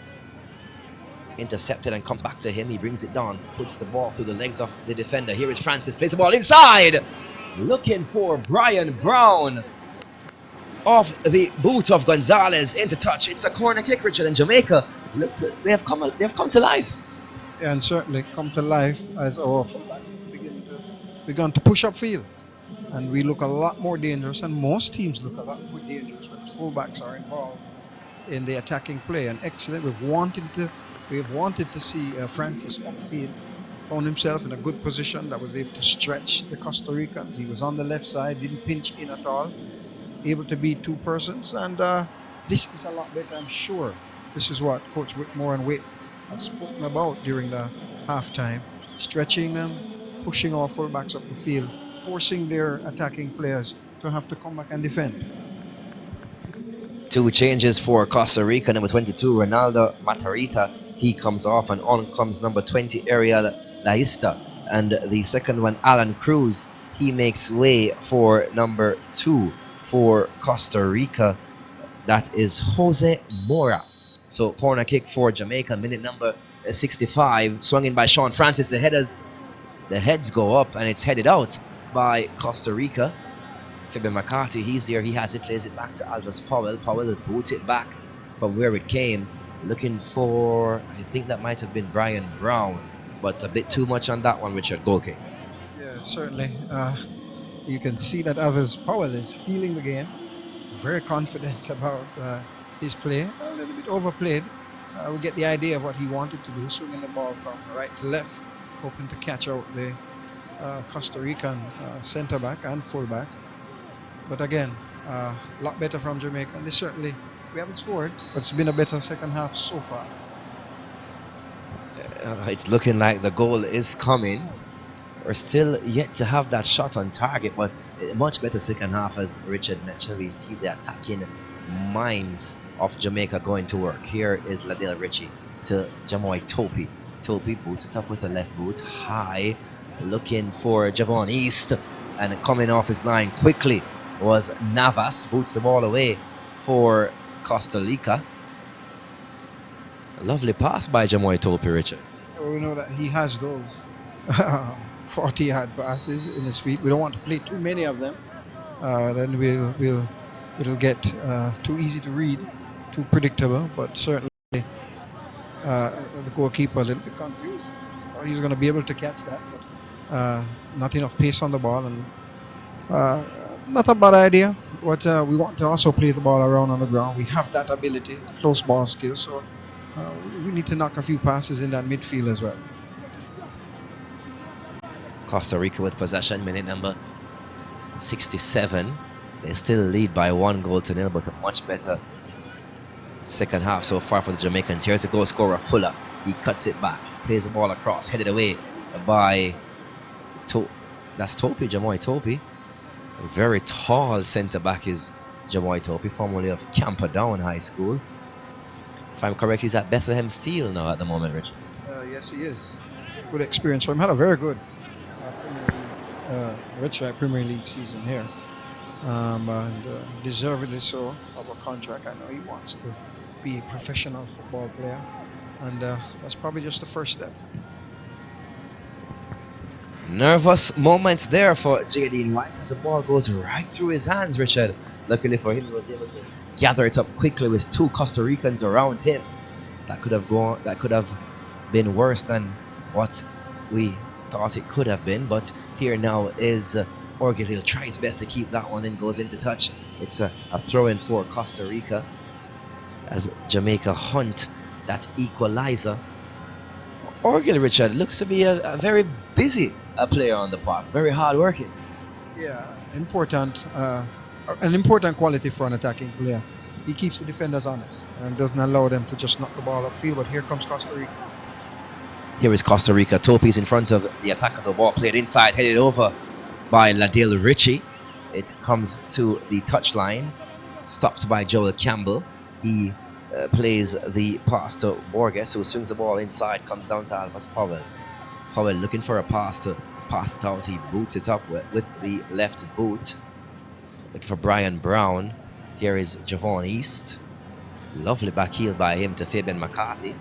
intercepted and comes back to him. He brings it down, puts the ball through the legs of the defender. Here is Francis, plays the ball inside, looking for Brian Brown. Off the boot of Gonzalez into touch. It's a corner kick, Richard, and Jamaica they have come to life. Yeah, and certainly come to life as our fullbacks begun to push upfield, and we look a lot more dangerous, and most teams look a lot more dangerous when fullbacks are involved in the attacking play. And excellent. We've wanted to see Francis upfield. Found himself in a good position that was able to stretch the Costa Ricans. He was on the left side, didn't pinch in at all, able to beat 2 persons, and this is a lot better, I'm sure. This is what Coach Whitmore and Witt have spoken about during the halftime, stretching them, pushing our fullbacks up the field, forcing their attacking players to have to come back and defend. 2 changes for Costa Rica. Number 22, Ronaldo Matarita, he comes off, and on comes number 20, Ariel Laista, and the second one, Alan Cruz, he makes way for number 2 for Costa Rica. That is Jose Mora. So corner kick for Jamaica, minute number 65, swung in by Sean Francis. The heads go up, and it's headed out by Costa Rica. Fabian McCarthy, he's there, he has it, plays it back to Alvis Powell. Powell will boot it back from where it came, looking for, I think that might have been Brian Brown, but a bit too much on that one, Richard. Goal kick. Yeah, certainly. You can see that Alvis Powell is feeling the game, very confident about his play, a little bit overplayed. We get the idea of what he wanted to do, swinging the ball from right to left, hoping to catch out the Costa Rican centre back and full back. But again, a lot better from Jamaica. And we haven't scored, but it's been a better second half so far. It's looking like the goal is coming. We're still yet to have that shot on target, but a much better second half, as Richard mentioned. We see the attacking minds of Jamaica going to work. Here is Ladale Ritchie to Jamoy Topi. Topi boots it up with the left boot high, looking for Javon East, and coming off his line quickly was Navas. Boots the ball away for Costa Rica. A lovely pass by Jamoy Topi, Richard. We know that he has those 40-yard passes in his feet. We don't want to play too many of them. Then it'll get too easy to read, too predictable. But certainly the goalkeeper a little bit confused. He's going to be able to catch that, but not enough pace on the ball, and not a bad idea. But we want to also play the ball around on the ground. We have that ability, close ball skills, so we need to knock a few passes in that midfield as well. Costa Rica with possession, minute number 67. They still lead by 1-0, but a much better second half so far for the Jamaicans. Here's the goal scorer, Fuller. He cuts it back, plays the ball across, headed away by that's Topi, Jamoy Topi. A very tall centre back is Jamoy Topi, formerly of Camperdown High School. If I'm correct, he's at Bethlehem Steel now at the moment, Richard. yes, he is. Good experience for him. Had a very good Red Stripe Premier League season here. And deservedly so of a contract. I know he wants to be a professional football player, and that's probably just the first step. Nervous moments there for J.D. White as the ball goes right through his hands, Richard. Luckily for him, he was able to gather it up quickly with 2 Costa Ricans around him. That could have been worse than what we thought it could have been. But here now is Orgilil, tries his best to keep that one in, goes into touch. It's a throw-in for Costa Rica as Jamaica hunt that equalizer. Orgil, Richard, looks to be a very busy player on the park, very hard working. Yeah, an important quality for an attacking player. He keeps the defenders honest and doesn't allow them to just knock the ball upfield. But here comes Costa Rica. Here is Costa Rica. Topi's in front of the attacker. The ball played inside, headed over by Ladil Ritchie. It comes to the touchline, stopped by Joel Campbell. He plays the pass to Borges, who swings the ball inside, comes down to Alvis Powell. Powell looking for a pass to pass it out. He boots it up with the left boot. Looking for Brian Brown. Here is Javon East. Lovely back heel by him to Fabian McCarthy.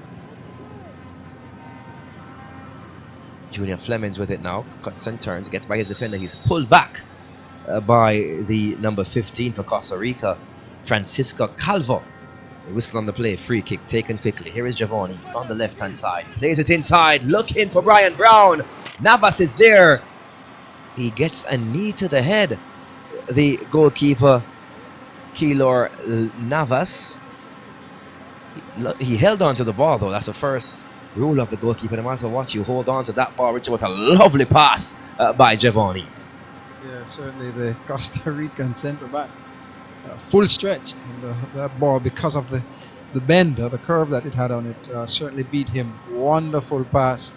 Junior Flemings with it now. Cuts and turns. Gets by his defender. He's pulled back by the number 15 for Costa Rica, Francisco Calvo. Whistle on the play. Free kick taken quickly. Here is Javon East on the left-hand side. Plays it inside. Looking for Brian Brown. Navas is there. He gets a knee to the head. The goalkeeper, Keylor Navas. He held on to the ball, though. That's the first rule of the goalkeeper. No matter what, you hold on to that ball. Richard with a lovely pass by Javon East. Yeah, certainly the Costa Rican centre-back. Full stretched. And that ball, because of the bend or the curve that it had on it, certainly beat him. Wonderful pass.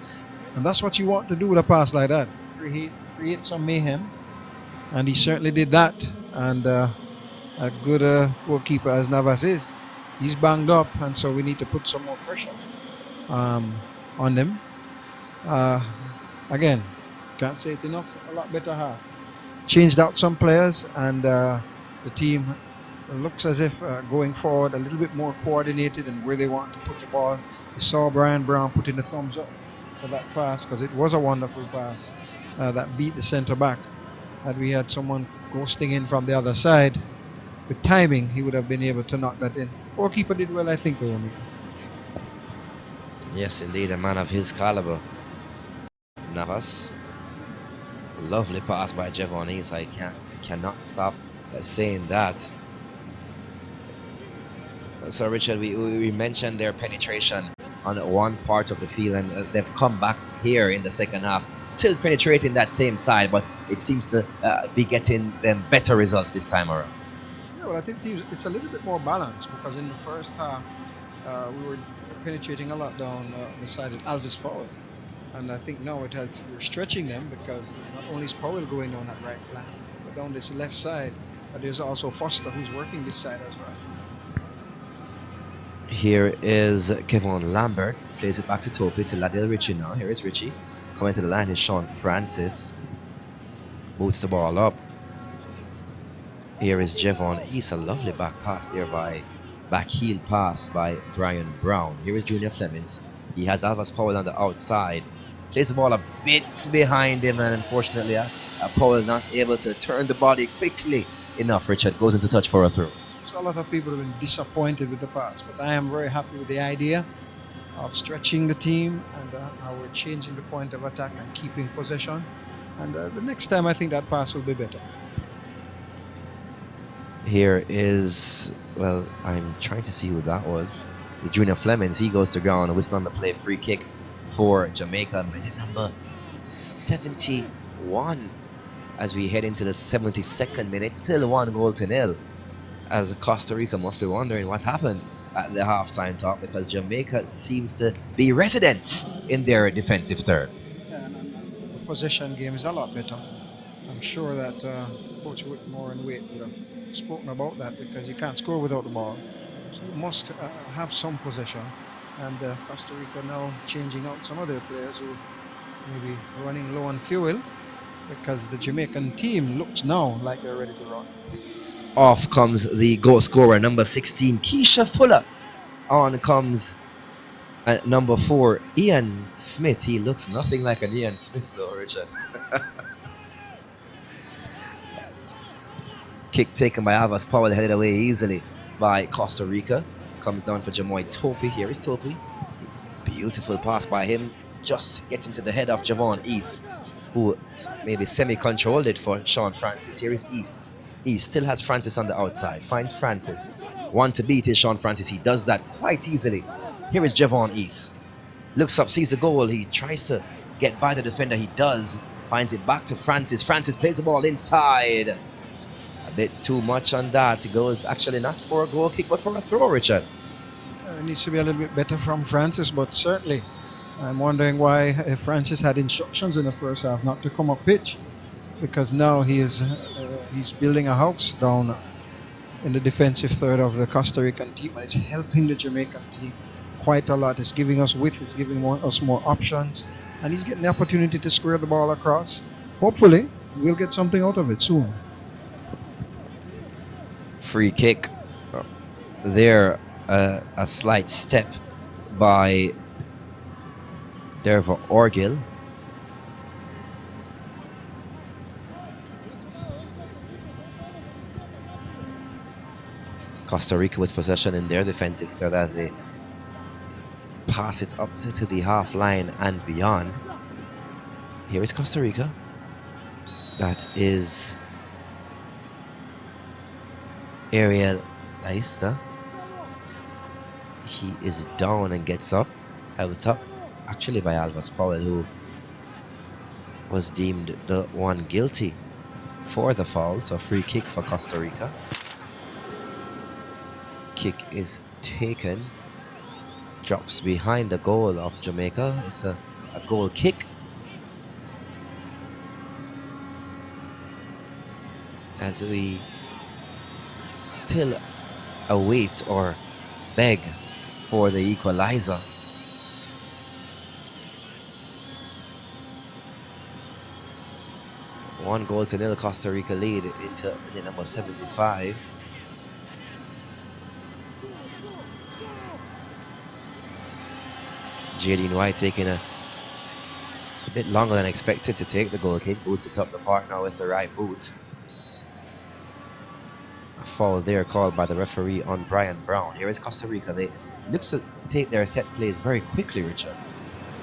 And that's what you want to do with a pass like that. Create some mayhem. And he certainly did that. And a good goalkeeper as Navas is, he's banged up, and so we need to put some more pressure on them. Again, can't say it enough, a lot better half. Changed out some players, and the team looks as if going forward a little bit more coordinated and where they want to put the ball. We saw Brian Brown putting the thumbs up for that pass, because it was a wonderful pass that beat the centre back. Had we had someone ghosting in from the other side, with timing, he would have been able to knock that in. Goalkeeper did well, I think, though. Yes, indeed, a man of his caliber. Navas. Lovely pass by Javon East. I cannot stop saying that. So, Richard, we mentioned their penetration on one part of the field, and they've come back here in the second half, still penetrating that same side, but it seems to be getting them better results this time around. Yeah, well, I think it's a little bit more balanced, because in the first half we were penetrating a lot down the side of Alvis Powell, and I think now we're stretching them, because not only is Powell going down that right flank, but down this left side, but there's also Foster who's working this side as well. Here is Kevon Lambert, plays it back to Topi, to Ladil Ritchie now. Here is Ritchie. Coming to the line is Sean Francis. Boots the ball up. Here is Javon East, a lovely back heel pass by Brian Brown. Here is Junior Flemings. He has Alvis Powell on the outside. Plays the ball a bit behind him, and unfortunately Powell not able to turn the body quickly enough. Richard goes into touch for a throw. A lot of people have been disappointed with the pass, but I am very happy with the idea of stretching the team, and how we're changing the point of attack and keeping possession. And the next time I think that pass will be better. Here is, well, I'm trying to see who that was. It's Junior Flemings. He goes to ground, whistle on the play, free kick for Jamaica, minute number 71 as we head into the 72nd minute. Still 1-0, as Costa Rica must be wondering what happened at the halftime talk, because Jamaica seems to be residents in their defensive third. Yeah, and the possession game is a lot better. I'm sure that Coach Whitmore and Wade would have spoken about that, because you can't score without the ball. So you must have some possession. And Costa Rica now changing out some of their players who may be running low on fuel, because the Jamaican team looks now like they're ready to run. Off comes the goal scorer, number 16, Keisha Fuller. On comes number 4, Ian Smith. He looks nothing like an Ian Smith though, Richard. Kick taken by Alvarez Powell, headed away easily by Costa Rica. Comes down for Jamoy Topi. Here is Topi. Beautiful pass by him. Just getting to the head of Javon East, who maybe semi-controlled it for Sean Francis. Here is East. East still has Francis on the outside. Finds Francis. Want to beat is Sean Francis. He does that quite easily. Here is Javon East. Looks up, sees the goal. He tries to get by the defender. He does. Finds it back to Francis. Francis plays the ball inside. A bit too much on that. It goes actually not for a goal kick, but for a throw, Richard. It needs to be a little bit better from Francis, but certainly I'm wondering why Francis had instructions in the first half not to come up pitch, because now he's building a house down in the defensive third of the Costa Rican team, and it's helping the Jamaican team quite a lot. It's giving us width, it's giving us more options, and he's getting the opportunity to square the ball across. Hopefully we'll get something out of it soon. Free kick there, a slight step by Derva Orgil. Costa Rica with possession in their defensive third as they pass it up to the half line and beyond. Here is Costa Rica. That is Ariel Laista. He is down and gets up, held up actually by Alvarez Powell, who was deemed the one guilty for the foul. So free kick for Costa Rica. Kick is taken, drops behind the goal of Jamaica. It's a goal kick. As we still await or beg for the equalizer. One goal to nil, Costa Rica lead into the number 75. Jaden White taking a bit longer than expected to take the goal kick. Boots it up the park now with the right boot. A foul there called by the referee on Brian Brown. Here is Costa Rica. They looks to take their set plays very quickly, Richard.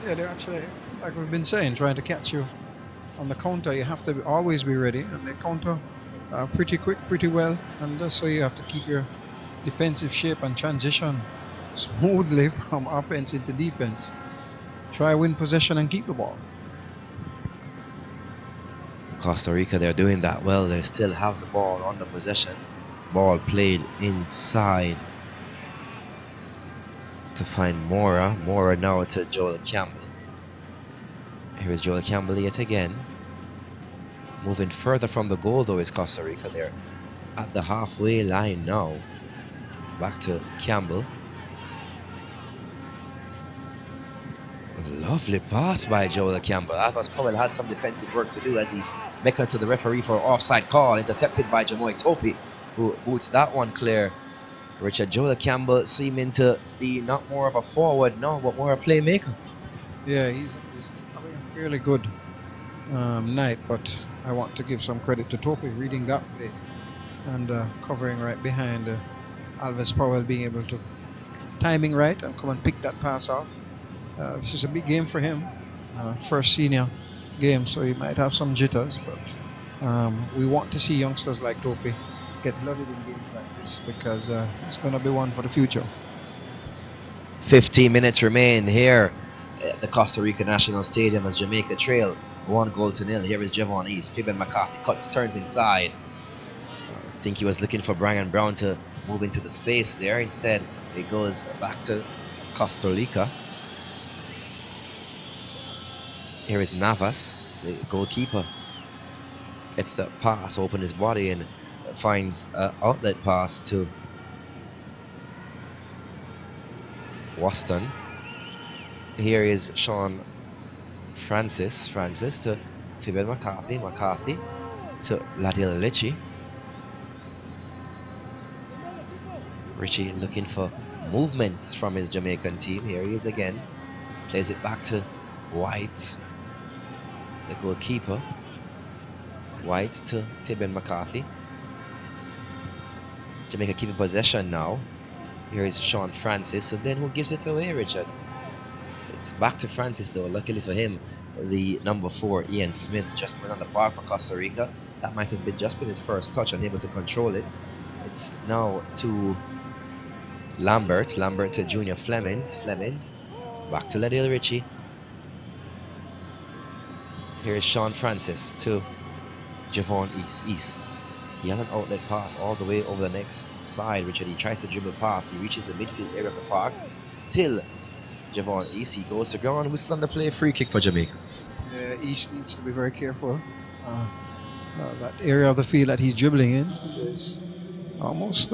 Yeah, they're actually, like we've been saying, trying to catch you on the counter. You have to always be ready, and they counter pretty quick, pretty well, and so you have to keep your defensive shape and transition smoothly from offense into defense. Try win possession and keep the ball. Costa Rica, they're doing that well. They still have the ball on the possession. Ball played inside to find Mora. Mora now to Joel Campbell. Here is Joel Campbell yet again. Moving further from the goal though is Costa Rica. They're at the halfway line now. Back to Campbell. Lovely pass by Joel Campbell. Alvarez Powell has some defensive work to do as he beckons to the referee for an offside call. Intercepted by Jamoy Topi, who boots that one clear. Richard, Joel Campbell seeming to be not more of a forward, no, but more a playmaker. Yeah, he's having a fairly good night, but I want to give some credit to Topi reading that play and covering right behind Alvarez Powell, being able to timing right and come and pick that pass off. This is a big game for him, first senior game, so he might have some jitters, but we want to see youngsters like Topi get blooded in games like this, because it's going to be one for the future. 15 minutes remain here at the Costa Rica National Stadium as Jamaica trail 1-0. Here is Javon East. Piben McCarthy cuts, turns inside. I think he was looking for Brian Brown to move into the space there. Instead, it goes back to Costa Rica. Here is Navas, the goalkeeper. Gets the pass, open his body, and finds an outlet pass to Waston. Here is Sean Francis to Fabian McCarthy to Ladil Richie looking for movements from his Jamaican team. Here he is again, plays it back to White, the goalkeeper. White to Fabian McCarthy. Jamaica keeping possession now. Here is Sean Francis, so then who gives it away, Richard? It's back to Francis though, luckily for him. The number 4, Ian Smith, just coming on the park for Costa Rica. That might have been just been his first touch, unable to control it. It's now to Lambert to Junior Flemings, back to Ladale Ritchie. Here is Sean Francis to Javon East. He has an outlet pass all the way over the next side, Richard. He tries to dribble past, he reaches the midfield area of the park. Still Javon East, he goes to ground, whistle on the play, free kick for Jamaica. East needs to be very careful. That area of the field that he's dribbling in is almost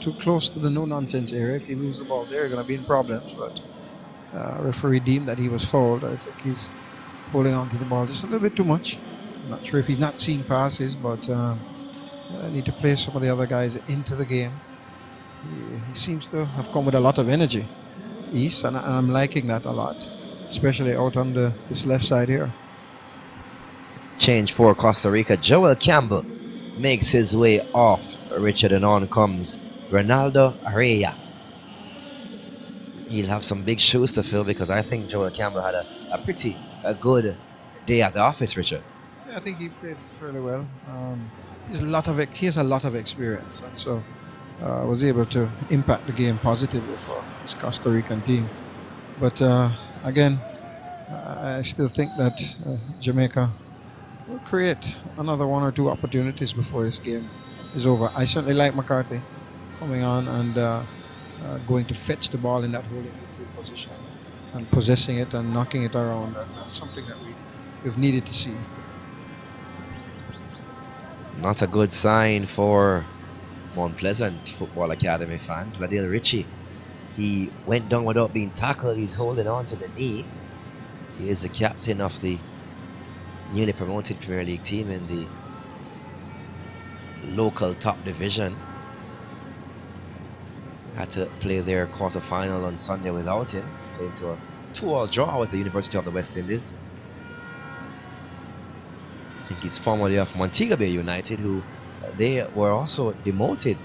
too close to the no-nonsense area. If he loses the ball there, you're going to be in problems. But referee deemed that he was fouled. I think he's holding on to the ball just a little bit too much. I'm not sure if he's not seen passes, but I need to play some of the other guys into the game. He seems to have come with a lot of energy, East, and I'm liking that a lot, especially out on this left side here. Change for Costa Rica. Joel Campbell makes his way off Richard, and on comes Ronaldo Araya. He'll have some big shoes to fill, because I think Joel Campbell had a pretty good day at the office, Richard. Yeah, I think he played fairly well. He has a lot of experience, and so was able to impact the game positively for his Costa Rican team. But again, I still think that Jamaica will create another 1 or 2 opportunities before this game is over. I certainly like McCarthy coming on and going to fetch the ball in that holding midfield position and possessing it and knocking it around. That's something that we've needed to see. Not a good sign for Mount Pleasant Football Academy fans. Ladale Ritchie, he went down without being tackled. He's holding on to the knee. He is the captain of the newly promoted Premier League team in the local top division. Had to play their quarter-final on Sunday without him. Played to a 2-2 draw with the University of the West Indies. I think he's formerly of Montego Bay United, who they were also demoted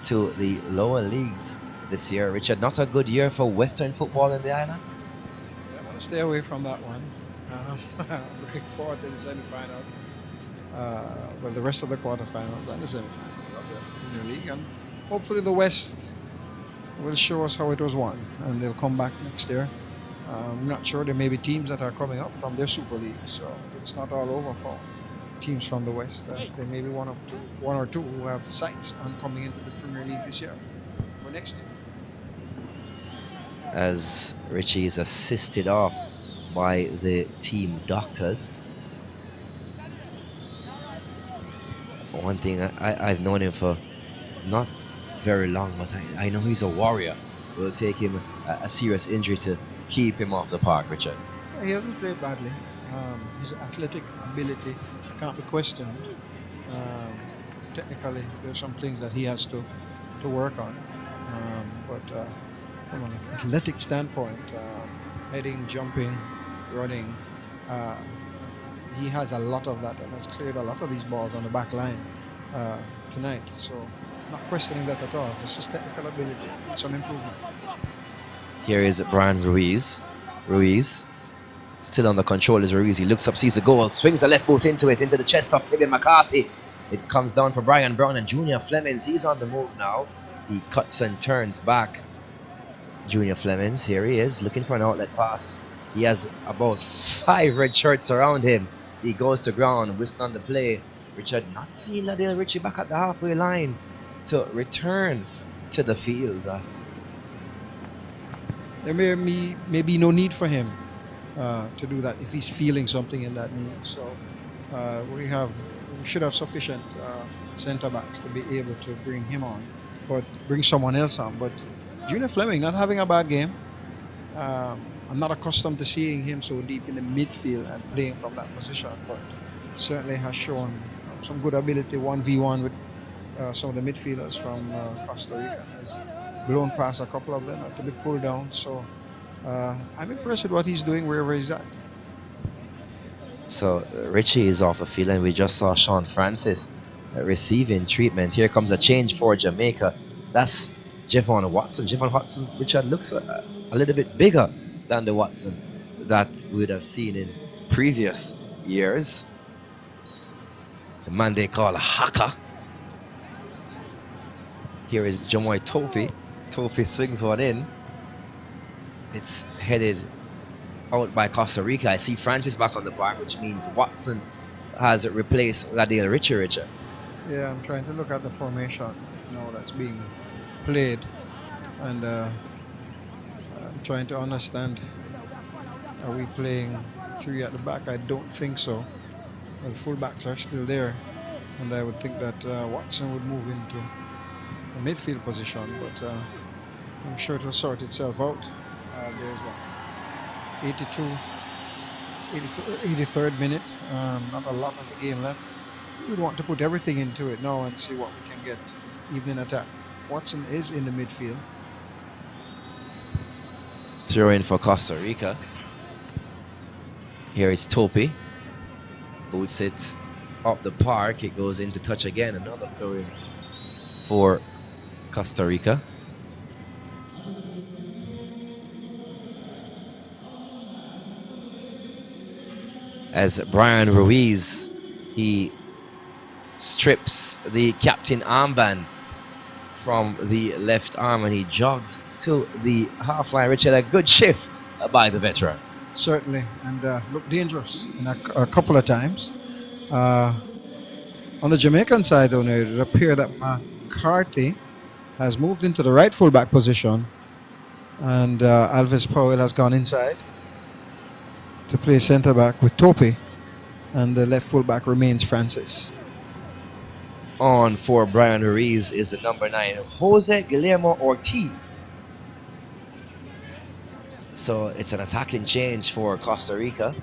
to the lower leagues this year. Richard, not a good year for Western football in the island? I want to stay away from that one. Looking forward to the semi-finals. Well, the rest of the quarterfinals and the semi-finals of the Premier League. And hopefully the West will show us how it was won, and they'll come back next year. I'm not sure. There may be teams that are coming up from their Super League, so it's not all over for teams from the West. There may be one or two who have sights on coming into the Premier League this year or next year. As Richie is assisted off by the team doctors. One thing, I've known him for not very long, but I know he's a warrior. It will take him a serious injury to keep him off the park, Richard. Yeah, he hasn't played badly. His athletic ability can't be questioned. Technically, there's some things that he has to work on. But from an athletic standpoint, heading, jumping, running, he has a lot of that, and has cleared a lot of these balls on the back line tonight. So, not questioning that at all. It's just technical ability, some improvement. Here is Brian Ruiz. Still under control is Ruiz. He looks up, sees the goal, swings the left boot into the chest of Fabian McCarthy. It comes down for Brian Brown and Junior Flemings. He's on the move now. He cuts and turns back. Junior Flemings, here he is, looking for an outlet pass. He has about 5 red shirts around him. He goes to ground, whistle on the play. Richard not seeing Ladale Ritchie back at the halfway line to return to the field. There may be no need for him to do that if he's feeling something in that knee. So we should have sufficient centre backs to be able to bring him on, but bring someone else on. But Junior Fleming not having a bad game. I'm not accustomed to seeing him so deep in the midfield and playing from that position, but certainly has shown some good ability 1v1 with some of the midfielders from Costa Rica, and has blown past a couple of them, had to be pulled down. So I'm impressed with what he's doing wherever he's at. So Richie is off the field, and we just saw Sean Francis receiving treatment. Here comes a change for Jamaica. That's Javon Watson. Javon Watson, Richard, looks a little bit bigger than the Watson that we would have seen in previous years. The man they call a Haka. Here is Jamoy Topi. Topi swings one in. It's headed out by Costa Rica. I see Francis back on the bar, which means Watson has replaced Ladale Richard. Yeah, I'm trying to look at the formation now that's being played, and I'm trying to understand, are we playing 3 at the back? I don't think so. Well, the fullbacks are still there, and I would think that Watson would move into a midfield position, but I'm sure it will sort itself out. There's what, 83rd minute, not a lot of the game left. We'd want to put everything into it now and see what we can get, even in attack. Watson is in the midfield. Throw in for Costa Rica. Here is Topi. Boots it up the park. It goes into touch again. Another throw in for Costa Rica. As Brian Ruiz, he strips the captain armband from the left arm and he jogs to the half line. Richard, a good shift by the veteran. Certainly, and looked dangerous in a couple of times. On the Jamaican side, though, it would appear that McCarthy has moved into the right fullback position, and Alvis Powell has gone inside to play centre back with Topi, and the left fullback remains Francis. On for Brian Ruiz is the number 9, Jose Guillermo Ortiz. So it's an attacking change for Costa Rica.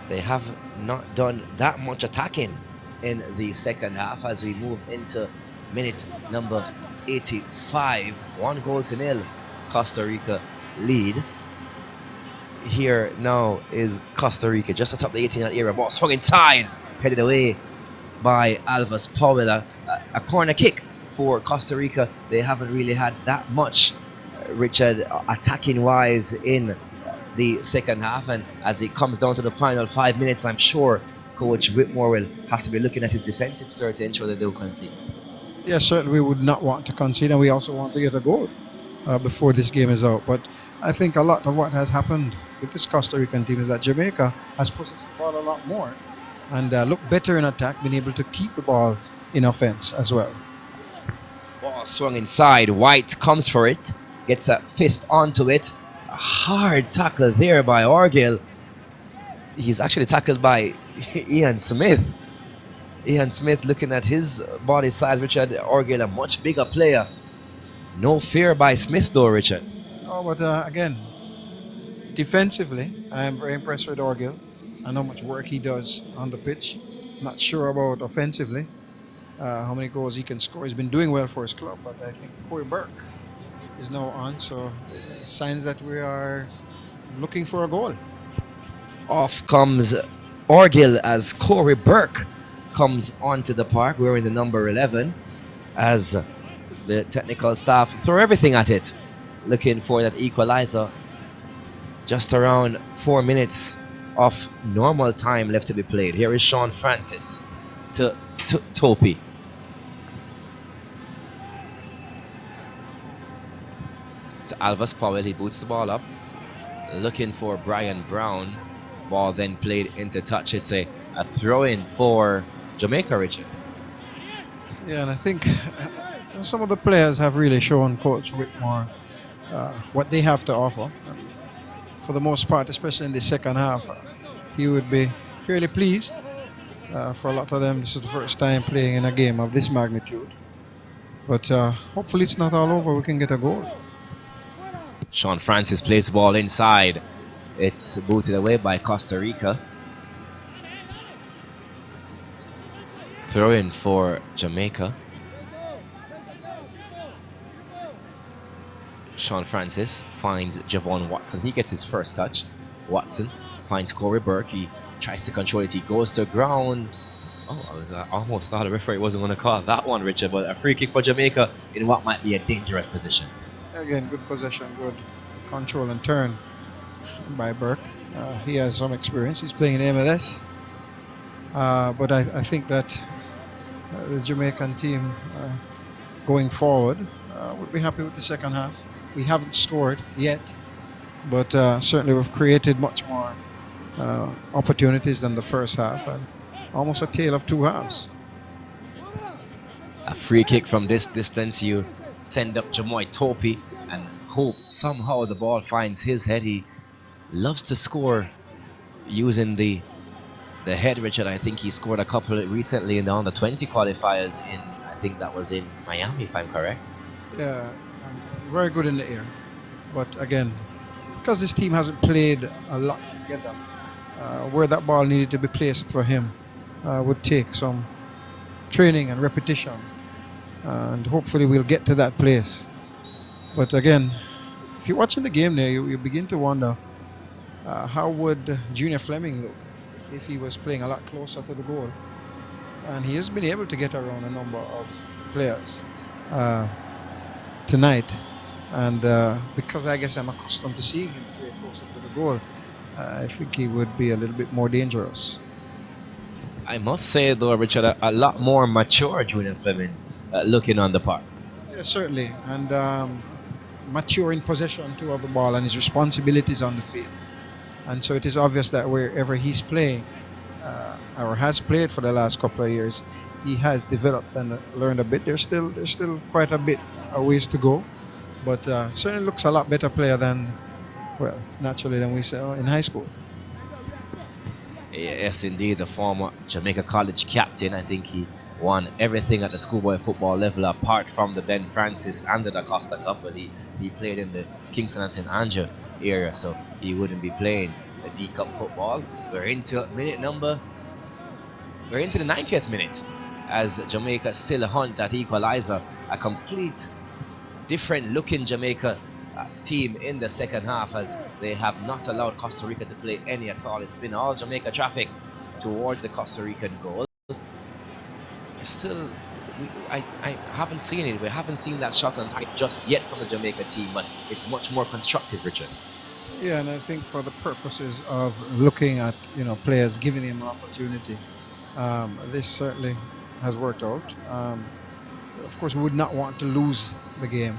They have not done that much attacking in the second half as we move into minute number 85. 1-0 Costa Rica lead. Here now is Costa Rica just atop the 18-yard area. Ball swung inside, headed away by Alvis Powell. A corner kick for Costa Rica. They haven't really had that much, Richard, attacking wise in the second half, and as it comes down to the final 5 minutes, I'm sure Coach Whitmore will have to be looking at his defensive third to ensure that they don't concede. Yes, certainly we would not want to concede, and we also want to get a goal before this game is out. But I think a lot of what has happened with this Costa Rican team is that Jamaica has possessed the ball a lot more and looked better in attack, been able to keep the ball in offense as well. Ball swung inside. White comes for it, gets a fist onto it. A hard tackle there by Orgill. He's actually tackled by Ian Smith. Ian Smith, looking at his body size, Richard, Orgill a much bigger player. No fear by Smith though, Richard. Oh, but again, defensively, I am very impressed with Orgill. I know how much work he does on the pitch. Not sure about offensively, how many goals he can score. He's been doing well for his club, but I think Corey Burke is now on, so signs that we are looking for a goal. Off comes Orgill as Corey Burke comes onto the park wearing the number 11, as the technical staff throw everything at it, looking for that equalizer. Just around 4 minutes of normal time left to be played. Here is Sean Francis to Topi. To Alvis Powell, he boots the ball up, looking for Brian Brown. Ball then played into touch. It's a throw-in for Jamaica, Richard. Yeah, and I think some of the players have really shown Coach Whitmore what they have to offer. For the most part, especially in the second half, he would be fairly pleased. For a lot of them, this is the first time playing in a game of this magnitude. But hopefully it's not all over. We can get a goal. Sean Francis plays the ball inside. It's booted away by Costa Rica. Throw in for Jamaica. Sean Francis finds Javon Watson. He gets his first touch. Watson finds Corey Burke. He tries to control it. He goes to ground. Oh, I almost thought the referee wasn't going to call that one, Richard. But a free kick for Jamaica in what might be a dangerous position. Again, good possession, good control and turn by Burke. He has some experience. He's playing in MLS. But I think that the Jamaican team going forward would be happy with the second half. We haven't scored yet, but certainly we've created much more opportunities than the first half, and almost a tale of two halves. A free kick from this distance, you send up Jamoy Topi and hope somehow the ball finds his head. He loves to score using the head, Richard. I think he scored a couple recently in the under-20 qualifiers in, I think that was in Miami, if I'm correct. Yeah, very good in the air. But again, because this team hasn't played a lot together, where that ball needed to be placed for him would take some training and repetition. And hopefully we'll get to that place. But again, if you're watching the game there, you begin to wonder how would Junior Fleming look if he was playing a lot closer to the goal. And he has been able to get around a number of players tonight. And because I guess I'm accustomed to seeing him play closer to the goal, I think he would be a little bit more dangerous. I must say though, Richard, a lot more mature Junior Fleming's looking on the park. Yeah, certainly. And mature in possession too of the ball and his responsibilities on the field. And so it is obvious that wherever he's playing or has played for the last couple of years, he has developed and learned a bit. There's still quite a bit of ways to go, but certainly looks a lot better player than, well, naturally than we saw in high school. Yes, indeed, the former Jamaica College captain. I think he won everything at the schoolboy football level apart from the Ben Francis and the Costa Cup, but he played in the Kingston and St. Andrew area, so he wouldn't be playing the D Cup football. We're into the 90th minute as Jamaica still hunt that equalizer. A complete different looking Jamaica team in the second half, as they have not allowed Costa Rica to play any at all. It's been all Jamaica traffic towards the Costa Rican goal. Still, I haven't seen it. We haven't seen that shot on target just yet from the Jamaica team, but it's much more constructive, Richard. Yeah, and I think for the purposes of looking at players, giving him an opportunity, this certainly has worked out. Of course, we would not want to lose the game,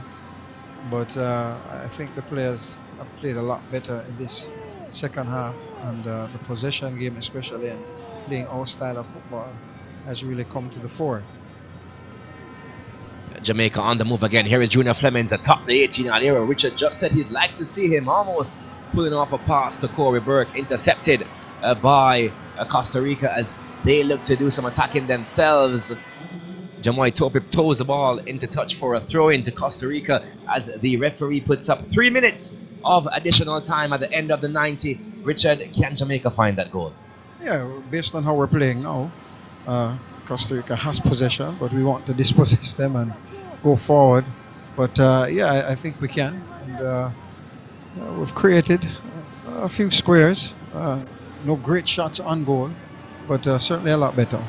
but I think the players have played a lot better in this second half, and the possession game especially, and playing our style of football has really come to the fore. Jamaica on the move again. Here is Junior Flemings atop the 18-yard area. Richard just said he'd like to see him, almost pulling off a pass to Corey Burke, intercepted by Costa Rica as they look to do some attacking themselves. Jamoy Topi throws the ball into touch for a throw-in to Costa Rica as the referee puts up 3 minutes of additional time at the end of the 90. Richard, can Jamaica find that goal? Yeah, based on how we're playing now, Costa Rica has possession, but we want to dispossess them and go forward. But yeah, I think we can. And we've created a few squares. No great shots on goal, but certainly a lot better.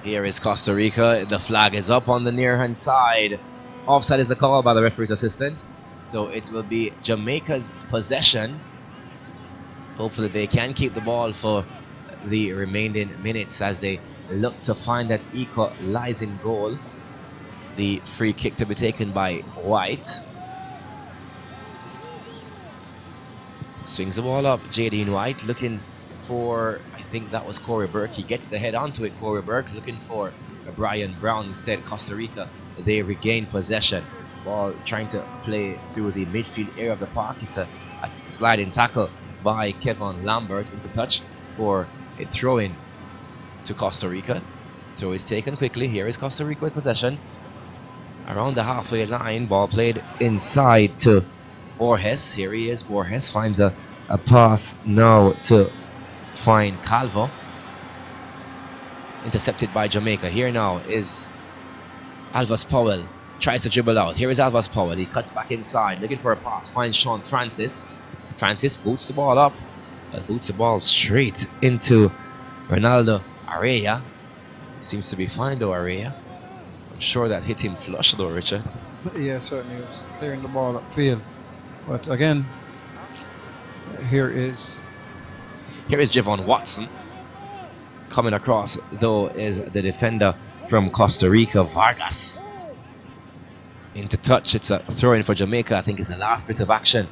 Here is Costa Rica. The flag is up on the near-hand side. Offside is a call by the referee's assistant. So it will be Jamaica's possession. Hopefully they can keep the ball for the remaining minutes as they look to find that equalizing goal. The free kick to be taken by White. Swings the ball up. Jadine White looking for, I think that was Corey Burke. He gets the head onto it. Corey Burke looking for Brian Brown instead. Costa Rica, they regain possession. Ball trying to play through the midfield area of the park. It's a sliding tackle by Kevin Lambert into touch for a throw-in to Costa Rica. Throw is taken quickly. Here is Costa Rica with possession. Around the halfway line, ball played inside to Borges. Here he is. Borges finds a pass now to find Calvo. Intercepted by Jamaica. Here now is Alvas Powell. Tries to dribble out. Here is Alvas Powell. He cuts back inside, looking for a pass. Finds Sean Francis. Francis boots the ball up. Boots the ball straight into Ronaldo Araya. Seems to be fine though, Araya. I'm sure that hit him flush though, Richard. Yeah, certainly was clearing the ball upfield. But again, here is Javon Watson. Coming across though is the defender from Costa Rica, Vargas. Into touch. It's a throw in for Jamaica. I think it's the last bit of action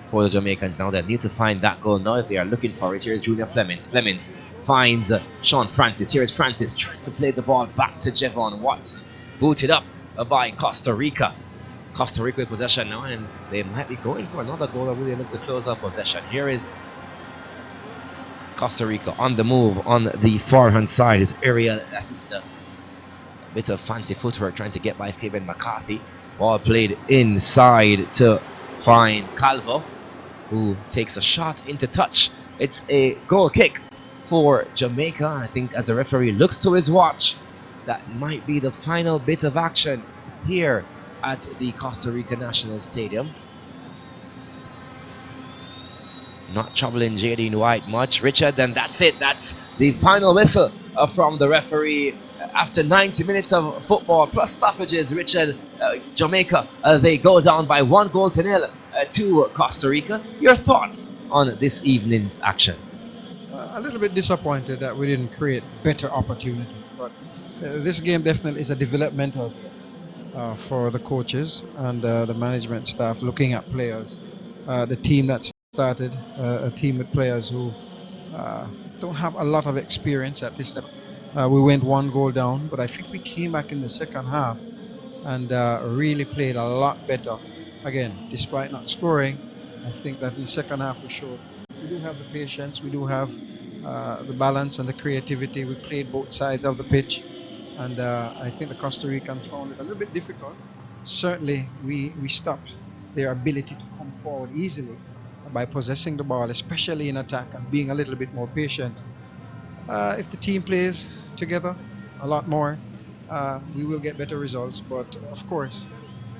for the Jamaicans now. They need to find that goal now if they are looking for it. Here's Junior Flemings. Flemings finds Sean Francis. Here is Francis trying to play the ball back to Javon Watson. Booted up by Costa Rica. Costa Rica with possession now, and they might be going for another goal or will they look to close out possession. Here is Costa Rica on the move on the far-hand side is Ariel Assista. A bit of fancy footwork trying to get by Fabian McCarthy. Ball played inside to find Calvo, who takes a shot into touch. It's a goal kick for Jamaica. I think as the referee looks to his watch, that might be the final bit of action here at the Costa Rica National Stadium. Not troubling Jadine White much, Richard, and that's it. That's the final whistle from the referee. After 90 minutes of football plus stoppages, Richard, Jamaica, they go down by 1-0 to Costa Rica. Your thoughts on this evening's action? a little bit disappointed that we didn't create better opportunities, but this game definitely is a developmental game for the coaches and the management staff looking at players. The team that started, a team with players who don't have a lot of experience at this level. We went 1 goal down, but I think we came back in the second half and really played a lot better. Again, despite not scoring, I think that in the second half we showed we do have the patience, we do have the balance and the creativity. We played both sides of the pitch, and I think the Costa Ricans found it a little bit difficult. Certainly, we stopped their ability to come forward easily by possessing the ball, especially in attack, and being a little bit more patient. If the team plays together a lot more, we will get better results. But of course,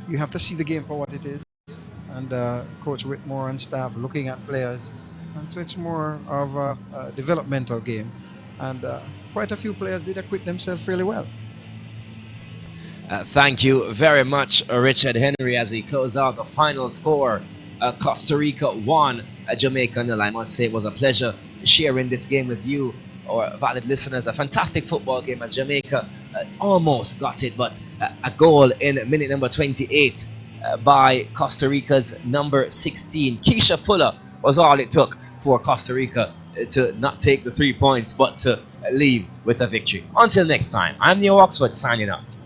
you have to see the game for what it is. And Coach Whitmore and staff looking at players, and so it's more of a developmental game. And quite a few players did acquit themselves fairly well. Thank you very much, Richard Henry, as we close out the final score. Costa Rica 1, Jamaica 0. I must say it was a pleasure sharing this game with you, or valid listeners. A fantastic football game as Jamaica almost got it, but a goal in minute number 28 by Costa Rica's number 16, Keisha Fuller, was all it took for Costa Rica to not take the 3 points, but to leave with a victory. Until next time, I'm Neo Oxford signing out.